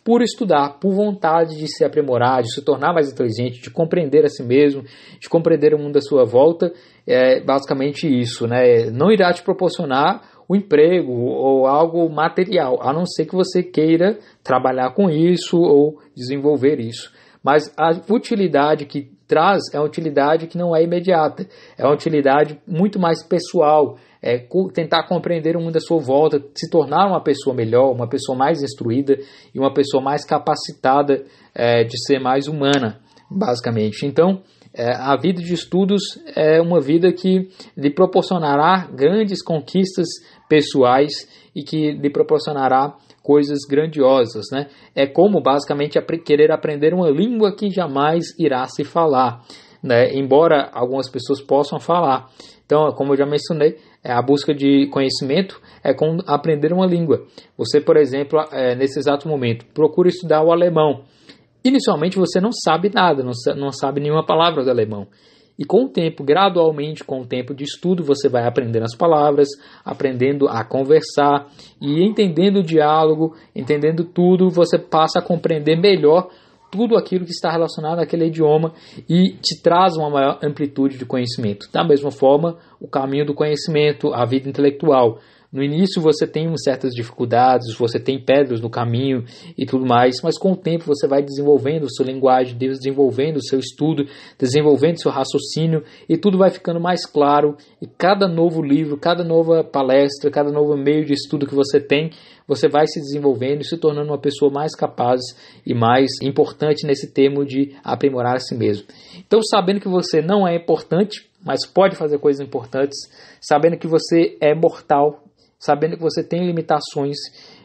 por vontade de se aprimorar, de se tornar mais inteligente, de compreender a si mesmo, de compreender o mundo à sua volta. É basicamente isso, né? Não irá te proporcionar o emprego ou algo material, a não ser que você queira trabalhar com isso ou desenvolver isso. Mas a utilidade que traz é uma utilidade que não é imediata, é uma utilidade muito mais pessoal, tentar compreender o mundo à sua volta, se tornar uma pessoa melhor, uma pessoa mais instruída e uma pessoa mais capacitada de ser mais humana, basicamente. Então, a vida de estudos é uma vida que lhe proporcionará grandes conquistas pessoais e que lhe proporcionará coisas grandiosas, né? É como basicamente querer aprender uma língua que jamais irá se falar, né? Embora algumas pessoas possam falar. Então, como eu já mencionei, a busca de conhecimento é como aprender uma língua. Você, por exemplo, nesse exato momento, procura estudar o alemão. Inicialmente você não sabe nada, não sabe nenhuma palavra do alemão. E com o tempo, gradualmente, com o tempo de estudo, você vai aprendendo as palavras, aprendendo a conversar e entendendo o diálogo, entendendo tudo, você passa a compreender melhor tudo aquilo que está relacionado àquele idioma e te traz uma maior amplitude de conhecimento. Da mesma forma, o caminho do conhecimento, a vida intelectual. No início você tem certas dificuldades, você tem pedras no caminho e tudo mais, mas com o tempo você vai desenvolvendo sua linguagem, desenvolvendo seu estudo, desenvolvendo seu raciocínio e tudo vai ficando mais claro. E cada novo livro, cada nova palestra, cada novo meio de estudo que você tem, você vai se desenvolvendo e se tornando uma pessoa mais capaz e mais importante nesse termo de aprimorar a si mesmo. Então, sabendo que você não é importante, mas pode fazer coisas importantes, sabendo que você é mortal, sabendo que você tem limitações,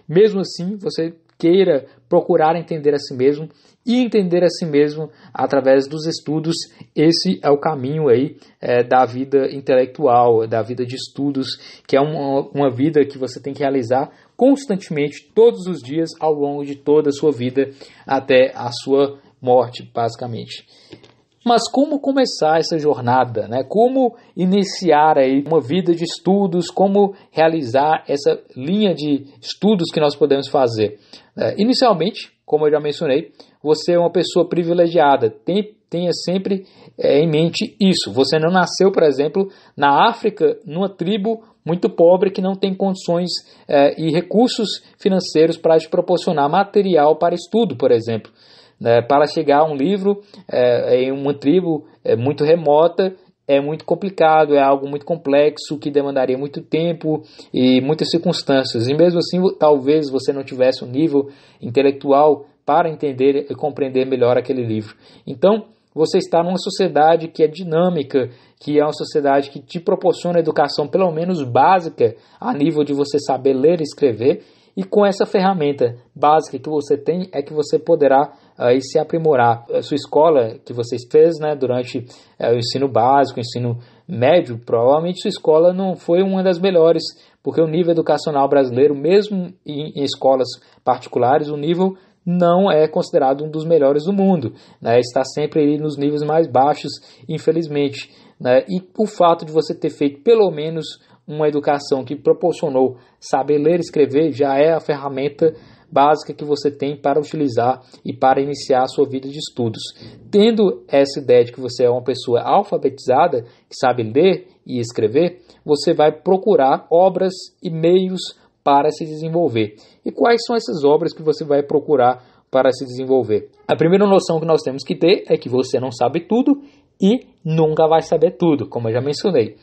mesmo assim você queira procurar entender a si mesmo e entender a si mesmo através dos estudos. Esse é o caminho aí da vida intelectual, da vida de estudos, que é uma vida que você tem que realizar constantemente, todos os dias, ao longo de toda a sua vida, até a sua morte, basicamente. Mas como começar essa jornada, né? Como iniciar aí uma vida de estudos, como realizar essa linha de estudos que nós podemos fazer? Inicialmente, como eu já mencionei, você é uma pessoa privilegiada, tenha sempre em mente isso. Você não nasceu, por exemplo, na África, numa tribo muito pobre que não tem condições e recursos financeiros para te proporcionar material para estudo, por exemplo. Para chegar a um livro em uma tribo muito remota é muito complicado, é algo muito complexo que demandaria muito tempo e muitas circunstâncias. E mesmo assim, talvez você não tivesse um nível intelectual para entender e compreender melhor aquele livro. Então, você está numa sociedade que é dinâmica, que é uma sociedade que te proporciona educação pelo menos básica a nível de você saber ler e escrever. E com essa ferramenta básica que você tem, é que você poderá aí se aprimorar. A sua escola que você fez, né, durante o ensino básico, o ensino médio, provavelmente sua escola não foi uma das melhores, porque o nível educacional brasileiro, mesmo em escolas particulares, o nível não é considerado um dos melhores do mundo, né? Está sempre aí nos níveis mais baixos, infelizmente, né? E o fato de você ter feito pelo menos uma educação que proporcionou saber ler e escrever já é a ferramenta básica que você tem para utilizar e para iniciar a sua vida de estudos. Tendo essa ideia de que você é uma pessoa alfabetizada, que sabe ler e escrever, você vai procurar obras e meios para se desenvolver. E quais são essas obras que você vai procurar para se desenvolver? A primeira noção que nós temos que ter é que você não sabe tudo e nunca vai saber tudo, como eu já mencionei.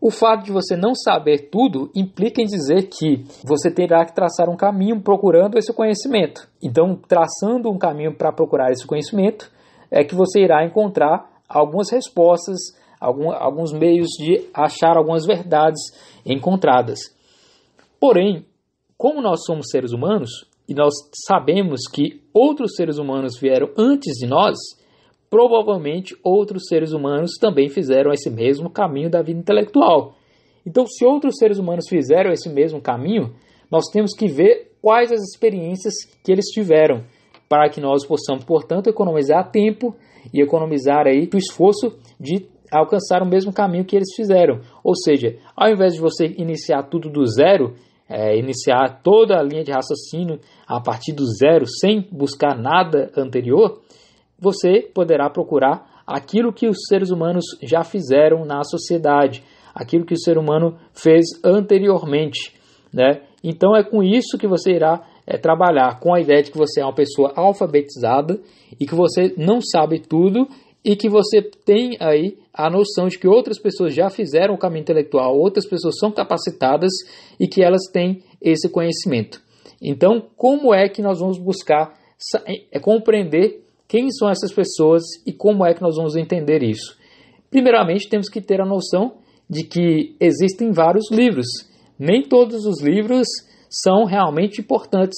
O fato de você não saber tudo implica em dizer que você terá que traçar um caminho procurando esse conhecimento. Então, traçando um caminho para procurar esse conhecimento, é que você irá encontrar algumas respostas, alguns meios de achar algumas verdades encontradas. Porém, como nós somos seres humanos e nós sabemos que outros seres humanos vieram antes de nós, provavelmente outros seres humanos também fizeram esse mesmo caminho da vida intelectual. Então, se outros seres humanos fizeram esse mesmo caminho, nós temos que ver quais as experiências que eles tiveram, para que nós possamos, portanto, economizar tempo e economizar aí o esforço de alcançar o mesmo caminho que eles fizeram. Ou seja, ao invés de você iniciar tudo do zero, iniciar toda a linha de raciocínio a partir do zero, sem buscar nada anterior, você poderá procurar aquilo que os seres humanos já fizeram na sociedade, aquilo que o ser humano fez anteriormente, né? Então é com isso que você irá trabalhar, com a ideia de que você é uma pessoa alfabetizada e que você não sabe tudo e que você tem aí a noção de que outras pessoas já fizeram o caminho intelectual, outras pessoas são capacitadas e que elas têm esse conhecimento. Então, como é que nós vamos buscar compreender quem são essas pessoas e como é que nós vamos entender isso? Primeiramente, temos que ter a noção de que existem vários livros. Nem todos os livros são realmente importantes,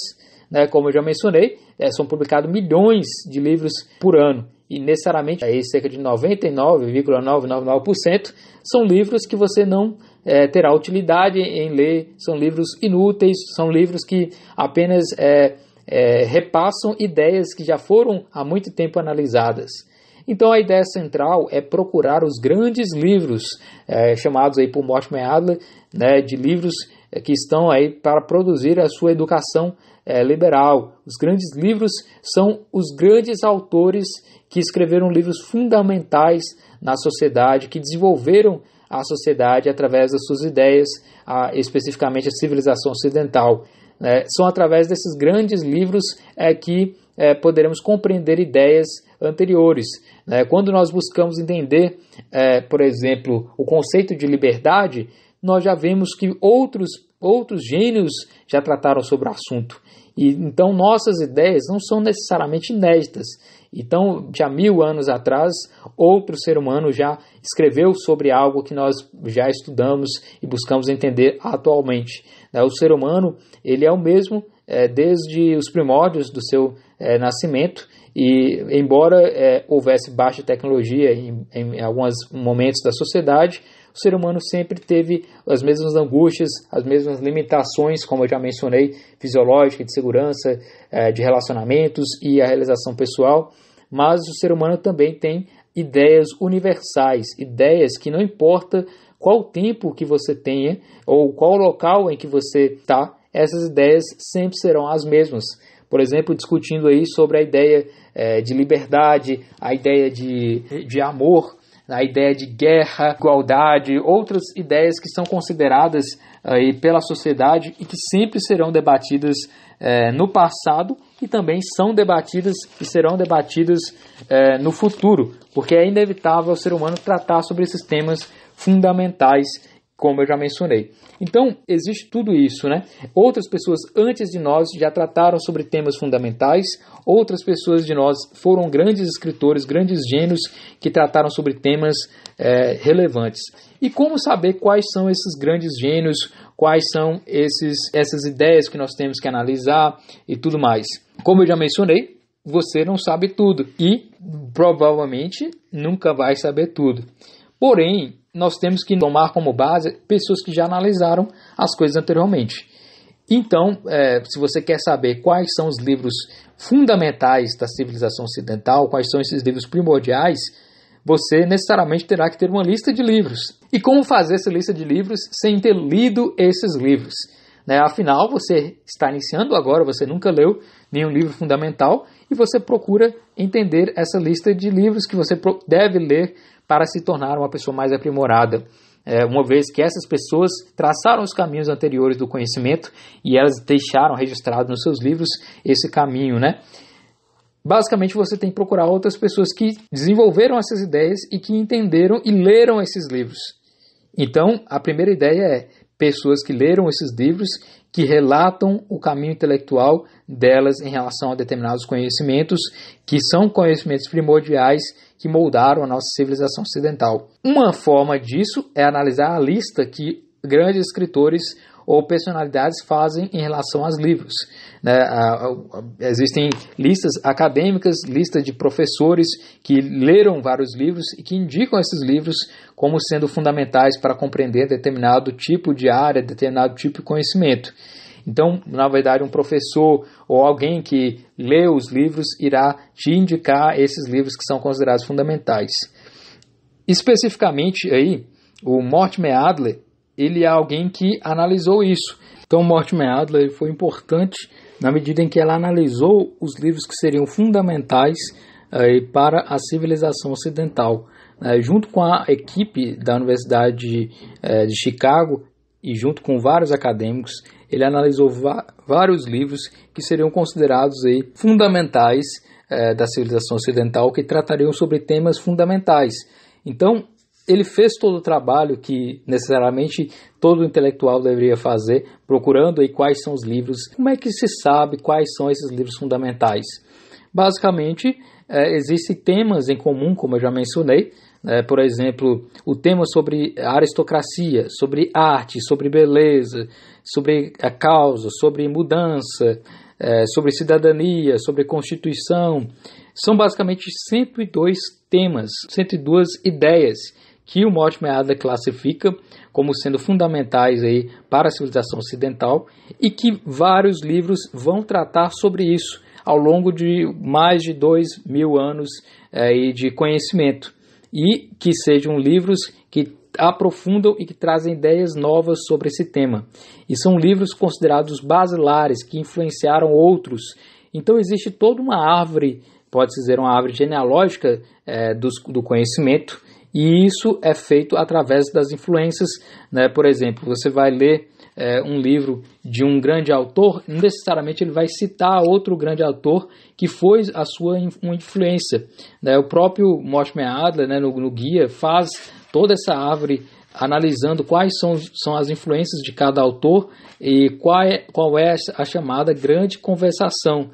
né? Como eu já mencionei, são publicados milhões de livros por ano. E necessariamente, aí, cerca de 99,999% são livros que você não terá utilidade em ler, são livros inúteis, são livros que apenas repassam ideias que já foram há muito tempo analisadas. Então a ideia central é procurar os grandes livros, chamados aí por Mortimer Adler, né, de livros que estão aí para produzir a sua educação liberal. Os grandes livros são os grandes autores que escreveram livros fundamentais na sociedade, que desenvolveram a sociedade através das suas ideias, especificamente a civilização ocidental. São através desses grandes livros que poderemos compreender ideias anteriores. Quando nós buscamos entender, por exemplo, o conceito de liberdade, nós já vemos que outros gênios já trataram sobre o assunto. E então nossas ideias não são necessariamente inéditas. Então, já 1000 anos atrás, outro ser humano já escreveu sobre algo que nós já estudamos e buscamos entender atualmente. O ser humano, ele é o mesmo desde os primórdios do seu nascimento, e embora houvesse baixa tecnologia em alguns momentos da sociedade, o ser humano sempre teve as mesmas angústias, as mesmas limitações, como eu já mencionei, fisiológica, de segurança, de relacionamentos e a realização pessoal, mas o ser humano também tem ideias universais, ideias que não importa qual tempo que você tenha ou qual local em que você está, essas ideias sempre serão as mesmas. Por exemplo, discutindo aí sobre a ideia de liberdade, a ideia de amor, a ideia de guerra, igualdade, outras ideias que são consideradas aí pela sociedade e que sempre serão debatidas no passado e também são debatidas e serão debatidas no futuro, porque é inevitável o ser humano tratar sobre esses temas fundamentais, como eu já mencionei. Então, existe tudo isso, né? Outras pessoas antes de nós já trataram sobre temas fundamentais, outras pessoas de nós foram grandes escritores, grandes gênios que trataram sobre temas relevantes. E como saber quais são esses grandes gênios, quais são essas ideias que nós temos que analisar e tudo mais. Como eu já mencionei, você não sabe tudo e provavelmente nunca vai saber tudo. Porém, nós temos que tomar como base pessoas que já analisaram as coisas anteriormente. Então, se você quer saber quais são os livros fundamentais da civilização ocidental, quais são esses livros primordiais, você necessariamente terá que ter uma lista de livros. E como fazer essa lista de livros sem ter lido esses livros? Afinal, você está iniciando agora, você nunca leu nenhum livro fundamental e você procura entender essa lista de livros que você deve ler para se tornar uma pessoa mais aprimorada. Uma vez que essas pessoas traçaram os caminhos anteriores do conhecimento e elas deixaram registrado nos seus livros esse caminho, Basicamente, você tem que procurar outras pessoas que desenvolveram essas ideias e que entenderam e leram esses livros. Então, a primeira ideia é pessoas que leram esses livros, que relatam o caminho intelectual delas em relação a determinados conhecimentos, que são conhecimentos primordiais que moldaram a nossa civilização ocidental. Uma forma disso é analisar a lista que grandes escritores ou personalidades fazem em relação aos livros. Existem listas acadêmicas, listas de professores que leram vários livros e que indicam esses livros como sendo fundamentais para compreender determinado tipo de área, determinado tipo de conhecimento. Então, na verdade, um professor ou alguém que lê os livros irá te indicar esses livros que são considerados fundamentais. Especificamente aí, o Mortimer Adler, ele é alguém que analisou isso. Então, Mortimer Adler foi importante na medida em que ela analisou os livros que seriam fundamentais para a civilização ocidental. Junto com a equipe da Universidade de Chicago e junto com vários acadêmicos, ele analisou vários livros que seriam considerados fundamentais da civilização ocidental, que tratariam sobre temas fundamentais. Então, ele fez todo o trabalho que necessariamente todo intelectual deveria fazer, procurando quais são os livros. Como é que se sabe quais são esses livros fundamentais? Basicamente, existem temas em comum, como eu já mencionei. Por exemplo, o tema sobre a aristocracia, sobre arte, sobre beleza, sobre a causa, sobre mudança, sobre cidadania, sobre constituição. São basicamente 102 temas, 102 ideias que o Mortimer Adler classifica como sendo fundamentais para a civilização ocidental e que vários livros vão tratar sobre isso ao longo de mais de 2.000 anos de conhecimento, e que sejam livros que aprofundam e que trazem ideias novas sobre esse tema. E são livros considerados basilares, que influenciaram outros. Então existe toda uma árvore, pode-se dizer uma árvore genealógica do conhecimento, e isso é feito através das influências. Por exemplo, você vai ler um livro de um grande autor, não necessariamente ele vai citar outro grande autor que foi a sua influência. O próprio Mortimer Adler, no guia, faz toda essa árvore analisando quais são as influências de cada autor e qual é a chamada grande conversação.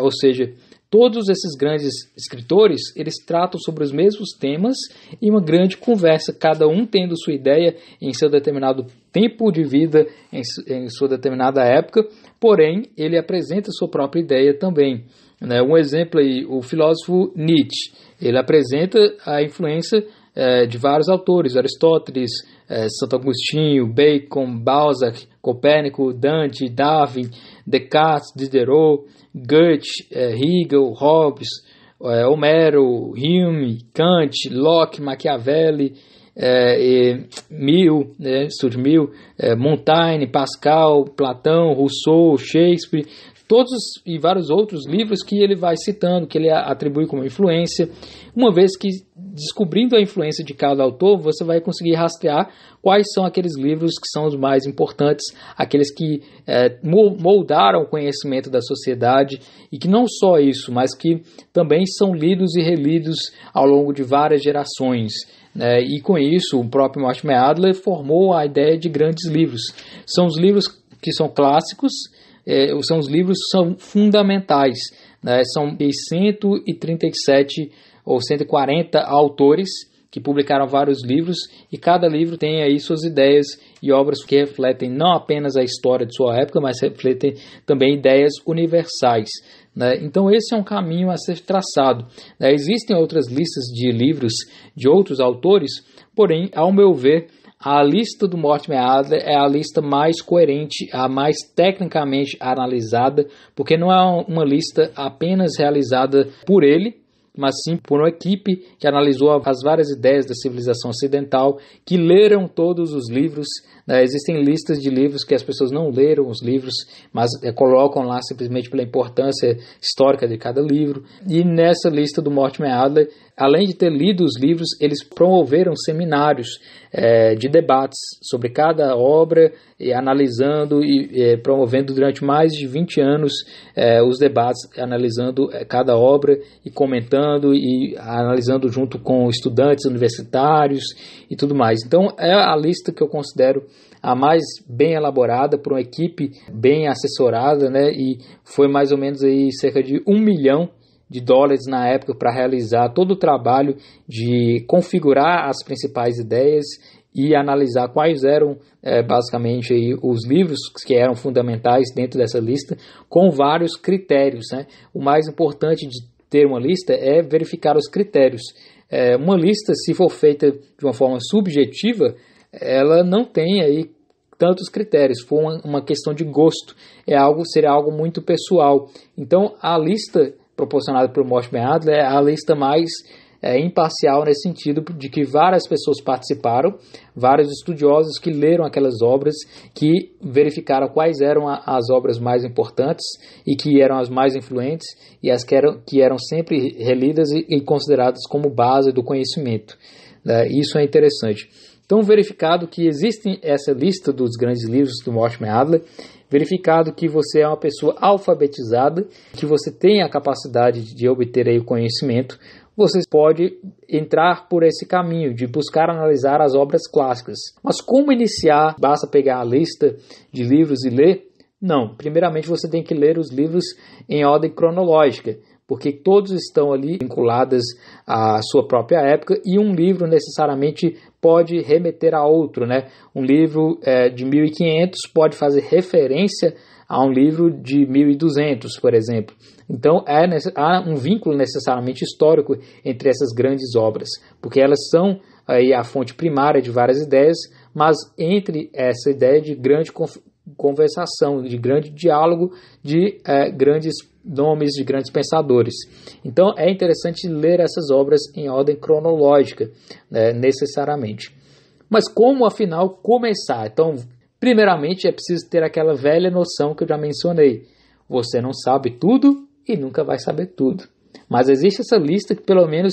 Ou seja, todos esses grandes escritores, eles tratam sobre os mesmos temas em uma grande conversa, cada um tendo sua ideia em seu determinado tempo de vida, em sua determinada época, porém, ele apresenta sua própria ideia também. Um exemplo aí, o filósofo Nietzsche, ele apresenta a influência de vários autores, Aristóteles, Santo Agostinho, Bacon, Balzac, Copérnico, Dante, Darwin, Descartes, Diderot, Goethe, Hegel, Hobbes, Homero, Hume, Kant, Locke, Machiavelli, Mill, Montaigne, Pascal, Platão, Rousseau, Shakespeare, todos e vários outros livros que ele vai citando, que ele atribui como influência. Uma vez que, descobrindo a influência de cada autor, você vai conseguir rastrear quais são aqueles livros que são os mais importantes, aqueles que moldaram o conhecimento da sociedade, e que não só isso, mas que também são lidos e relidos ao longo de várias gerações. E com isso, o próprio Mortimer Adler formou a ideia de grandes livros. São os livros que são clássicos, são os livros que são fundamentais. São 137 ou 140 autores que publicaram vários livros, e cada livro tem aí suas ideias e obras que refletem não apenas a história de sua época, mas refletem também ideias universais, né? Então esse é um caminho a ser traçado, né? Existem outras listas de livros de outros autores, porém, ao meu ver, a lista do Mortimer Adler é a lista mais coerente, a mais tecnicamente analisada, porque não é uma lista apenas realizada por ele, mas sim por uma equipe que analisou as várias ideias da civilização ocidental, que leram todos os livros, né? Existem listas de livros que as pessoas não leram os livros, mas colocam lá simplesmente pela importância histórica de cada livro. E nessa lista do Mortimer Adler, além de ter lido os livros, eles promoveram seminários de debates sobre cada obra, e analisando e promovendo durante mais de 20 anos os debates, analisando cada obra e comentando e analisando junto com estudantes universitários e tudo mais. Então é a lista que eu considero a mais bem elaborada por uma equipe bem assessorada, né? E foi mais ou menos aí cerca de $1 milhão na época para realizar todo o trabalho de configurar as principais ideias e analisar quais eram basicamente aí os livros que eram fundamentais dentro dessa lista, com vários critérios, né? O mais importante de ter uma lista é verificar os critérios. Uma lista, se for feita de uma forma subjetiva, ela não tem aí tantos critérios, se for uma questão de gosto, seria algo muito pessoal. Então a lista proporcionada pelo Mortimer Adler é a lista mais imparcial nesse sentido de que várias pessoas participaram, vários estudiosos que leram aquelas obras, que verificaram quais eram as obras mais importantes e que eram as mais influentes e as que eram sempre relidas e consideradas como base do conhecimento, né? Isso é interessante. Então, verificado que existe essa lista dos grandes livros do Mortimer Adler, verificado que você é uma pessoa alfabetizada, que você tem a capacidade de obter aí o conhecimento, você pode entrar por esse caminho de buscar analisar as obras clássicas. Mas como iniciar? Basta pegar a lista de livros e ler? Não. Primeiramente você tem que ler os livros em ordem cronológica, porque todos estão ali vinculados à sua própria época e um livro necessariamente pode remeter a outro, né? Um livro de 1500 pode fazer referência a um livro de 1200, por exemplo. Então há um vínculo necessariamente histórico entre essas grandes obras, porque elas são aí a fonte primária de várias ideias, mas entre essa ideia de grande conversação, de grande diálogo, de grandes nomes, de grandes pensadores. Então é interessante ler essas obras em ordem cronológica, né, necessariamente. Mas como afinal começar? Então, primeiramente é preciso ter aquela velha noção que eu já mencionei. Você não sabe tudo e nunca vai saber tudo. Mas existe essa lista que pelo menos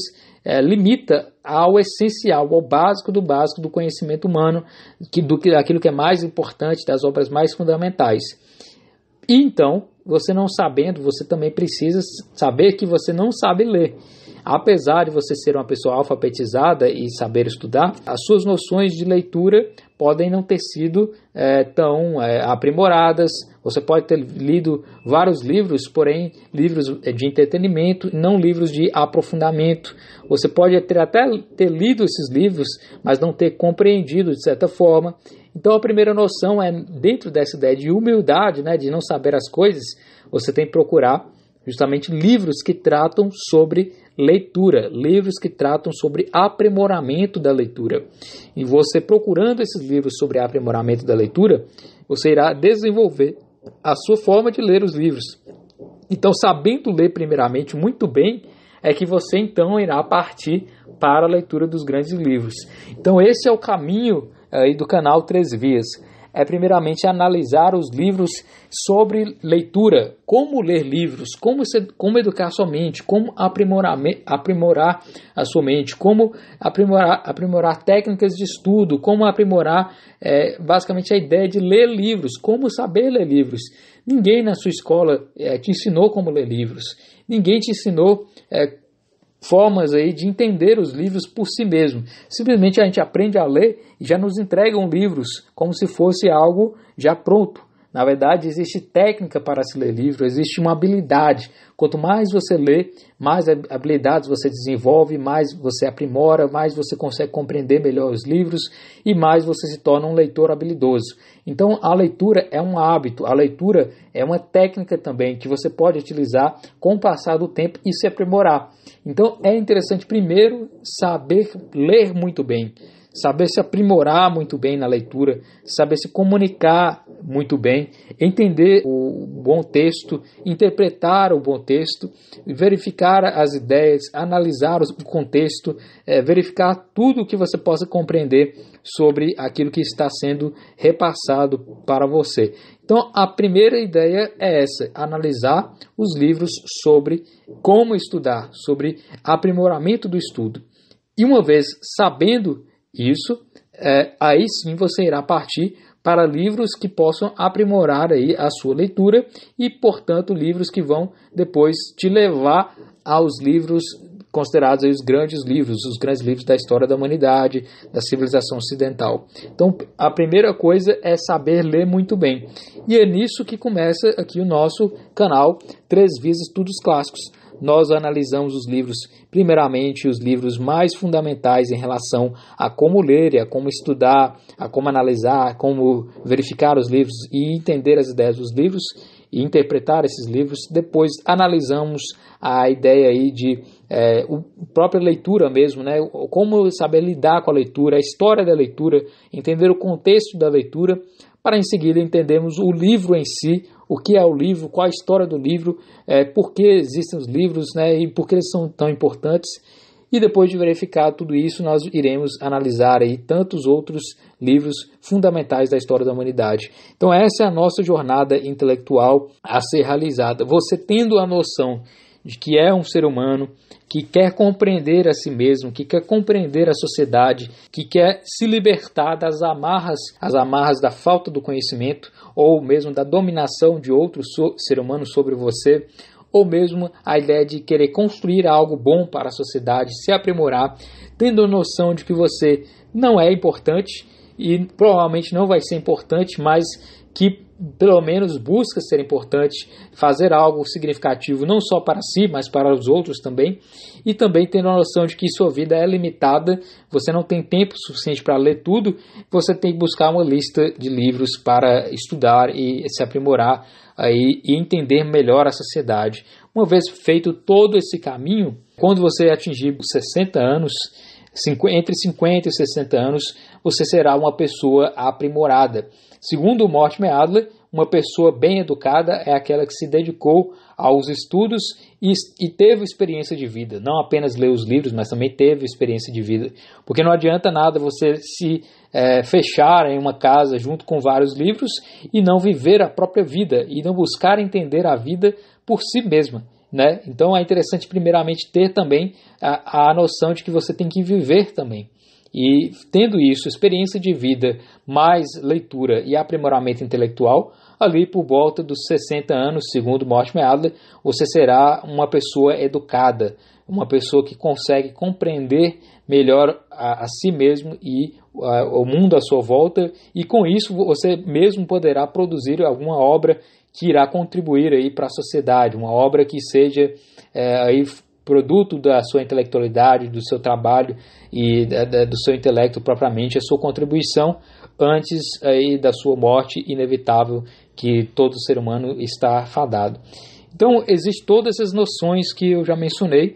limita ao essencial, ao básico do conhecimento humano, aquilo que é mais importante, das obras mais fundamentais. E então, você não sabendo, você também precisa saber que você não sabe ler. Apesar de você ser uma pessoa alfabetizada e saber estudar, as suas noções de leitura podem não ter sido tão aprimoradas. Você pode ter lido vários livros, porém livros de entretenimento, não livros de aprofundamento. Você pode até ter lido esses livros, mas não ter compreendido de certa forma. Então a primeira noção é, dentro dessa ideia de humildade, né, de não saber as coisas, você tem que procurar justamente livros que tratam sobre leitura, livros que tratam sobre aprimoramento da leitura. E você procurando esses livros sobre aprimoramento da leitura, você irá desenvolver a sua forma de ler os livros. Então, sabendo ler primeiramente muito bem, é que você então irá partir para a leitura dos grandes livros. Então, esse é o caminho aí do canal Três Vias. É primeiramente analisar os livros sobre leitura, como ler livros, como educar sua mente, como aprimorar a sua mente, como aprimorar técnicas de estudo, como aprimorar basicamente a ideia de ler livros, como saber ler livros. Ninguém na sua escola te ensinou como ler livros, ninguém te ensinou formas aí de entender os livros por si mesmo. Simplesmente a gente aprende a ler e já nos entregam livros como se fosse algo já pronto. Na verdade, existe técnica para se ler livro, existe uma habilidade. Quanto mais você lê, mais habilidades você desenvolve, mais você aprimora, mais você consegue compreender melhor os livros e mais você se torna um leitor habilidoso. Então, a leitura é um hábito, a leitura é uma técnica também que você pode utilizar com o passar do tempo e se aprimorar. Então, é interessante primeiro saber ler muito bem, saber se aprimorar muito bem na leitura, saber se comunicar muito bem, entender o bom texto, interpretar o bom texto, verificar as ideias, analisar o contexto, verificar tudo o que você possa compreender sobre aquilo que está sendo repassado para você. Então, a primeira ideia é essa, analisar os livros sobre como estudar, sobre aprimoramento do estudo. E uma vez sabendo isso, aí sim você irá partir para livros que possam aprimorar aí a sua leitura e, portanto, livros que vão depois te levar aos livros considerados aí os grandes livros da história da humanidade, da civilização ocidental. Então, a primeira coisa é saber ler muito bem. E é nisso que começa aqui o nosso canal 3 Vias Estudos Clássicos. Nós analisamos os livros, primeiramente os livros mais fundamentais em relação a como ler e a como estudar, a como analisar, a como verificar os livros e entender as ideias dos livros e interpretar esses livros. Depois analisamos a ideia aí de própria leitura mesmo, né? Como saber lidar com a leitura, a história da leitura, entender o contexto da leitura, para em seguida entendermos o livro em si, o que é o livro, qual a história do livro, por que existem os livros, né, e por que eles são tão importantes. E depois de verificar tudo isso, nós iremos analisar aí tantos outros livros fundamentais da história da humanidade. Então essa é a nossa jornada intelectual a ser realizada. Você tendo a noção de que é um ser humano, que quer compreender a si mesmo, que quer compreender a sociedade, que quer se libertar das amarras, as amarras da falta do conhecimento, ou mesmo da dominação de outro ser humano sobre você, ou mesmo a ideia de querer construir algo bom para a sociedade, se aprimorar, tendo a noção de que você não é importante e provavelmente não vai ser importante, mas que pelo menos busca ser importante, fazer algo significativo não só para si, mas para os outros também, e também tendo a noção de que sua vida é limitada, você não tem tempo suficiente para ler tudo, você tem que buscar uma lista de livros para estudar e se aprimorar aí, e entender melhor a sociedade. Uma vez feito todo esse caminho, quando você atingir os 60 anos, entre 50 e 60 anos, você será uma pessoa aprimorada. Segundo o Mortimer Adler, uma pessoa bem educada é aquela que se dedicou aos estudos e teve experiência de vida. Não apenas leu os livros, mas também teve experiência de vida. Porque não adianta nada você se fechar em uma casa junto com vários livros e não viver a própria vida e não buscar entender a vida por si mesma. Né? Então é interessante primeiramente ter também a noção de que você tem que viver também. E tendo isso, experiência de vida, mais leitura e aprimoramento intelectual, ali por volta dos 60 anos, segundo Mortimer Adler, você será uma pessoa educada, uma pessoa que consegue compreender melhor a si mesmo e o mundo à sua volta, e com isso você mesmo poderá produzir alguma obra que irá contribuir aí para a sociedade, uma obra que seja aí produto da sua intelectualidade, do seu trabalho e do seu intelecto propriamente, a sua contribuição antes aí da sua morte inevitável que todo ser humano está fadado. Então, existem todas essas noções que eu já mencionei,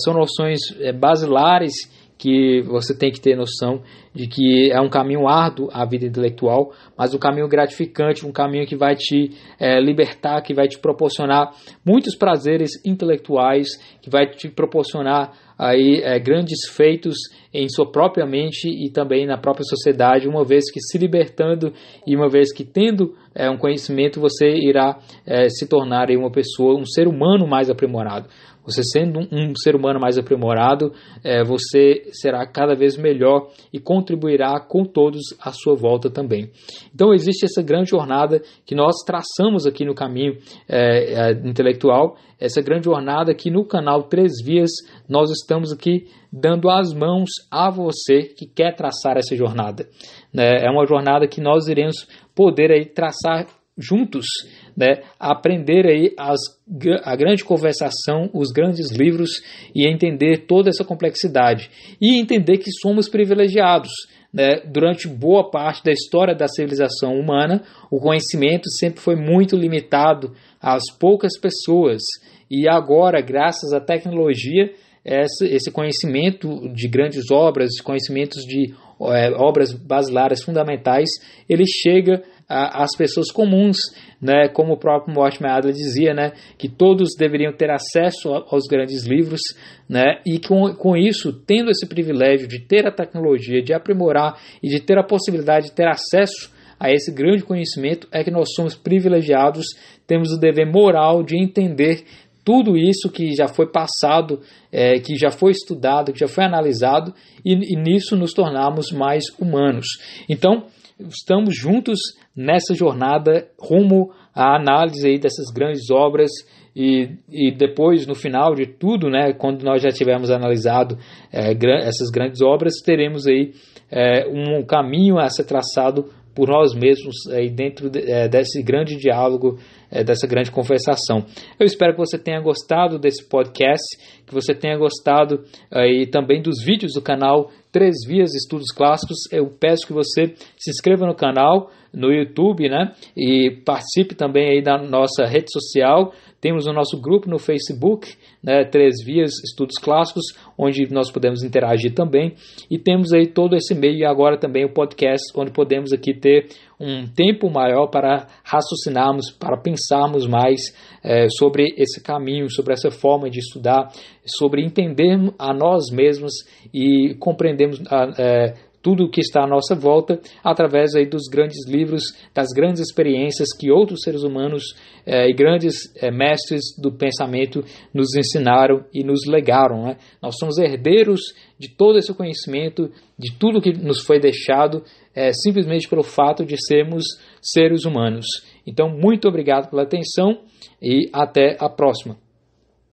são noções basilares que você tem que ter noção de que é um caminho árduo a vida intelectual, mas um caminho gratificante, um caminho que vai te libertar, que vai te proporcionar muitos prazeres intelectuais, que vai te proporcionar aí, grandes feitos em sua própria mente e também na própria sociedade, uma vez que se libertando e uma vez que tendo um conhecimento, você irá se tornar aí uma pessoa, um ser humano mais aprimorado. Você sendo um ser humano mais aprimorado, você será cada vez melhor e contribuirá com todos à sua volta também. Então existe essa grande jornada que nós traçamos aqui no caminho intelectual, essa grande jornada que no canal 3 Vias nós estamos aqui dando as mãos a você que quer traçar essa jornada. É uma jornada que nós iremos poder aí traçar juntos, né, aprender aí a grande conversação, os grandes livros e entender toda essa complexidade e entender que somos privilegiados. Durante boa parte da história da civilização humana, o conhecimento sempre foi muito limitado às poucas pessoas e agora, graças à tecnologia, esse conhecimento de grandes obras, conhecimentos de obras basilares fundamentais, ele chega às pessoas comuns, né? Como o próprio Mortimer Adler dizia, né? Que todos deveriam ter acesso aos grandes livros, né? E com isso, tendo esse privilégio de ter a tecnologia, de aprimorar e de ter a possibilidade de ter acesso a esse grande conhecimento, é que nós somos privilegiados, temos o dever moral de entender tudo isso que já foi passado, que já foi estudado, que já foi analisado, e nisso nos tornarmos mais humanos. Então, estamos juntos nessa jornada rumo à análise aí dessas grandes obras e depois, no final de tudo, né, quando nós já tivermos analisado essas grandes obras, teremos aí um caminho a ser traçado por nós mesmos aí dentro desse grande diálogo, dessa grande conversação. Eu espero que você tenha gostado desse podcast, que você tenha gostado aí também dos vídeos do canal 3 Vias Estudos Clássicos. Eu peço que você se inscreva no canal, no YouTube, né? E participe também aí da nossa rede social. Temos o nosso grupo no Facebook, né, 3 Vias Estudos Clássicos, onde nós podemos interagir também. E temos aí todo esse meio e agora também o podcast, onde podemos aqui ter um tempo maior para raciocinarmos, para pensarmos mais sobre esse caminho, sobre essa forma de estudar, sobre entendermos a nós mesmos e compreendermos tudo o que está à nossa volta através aí dos grandes livros, das grandes experiências que outros seres humanos e grandes mestres do pensamento nos ensinaram e nos legaram, né? Nós somos herdeiros de todo esse conhecimento, de tudo que nos foi deixado, simplesmente pelo fato de sermos seres humanos. Então, muito obrigado pela atenção e até a próxima.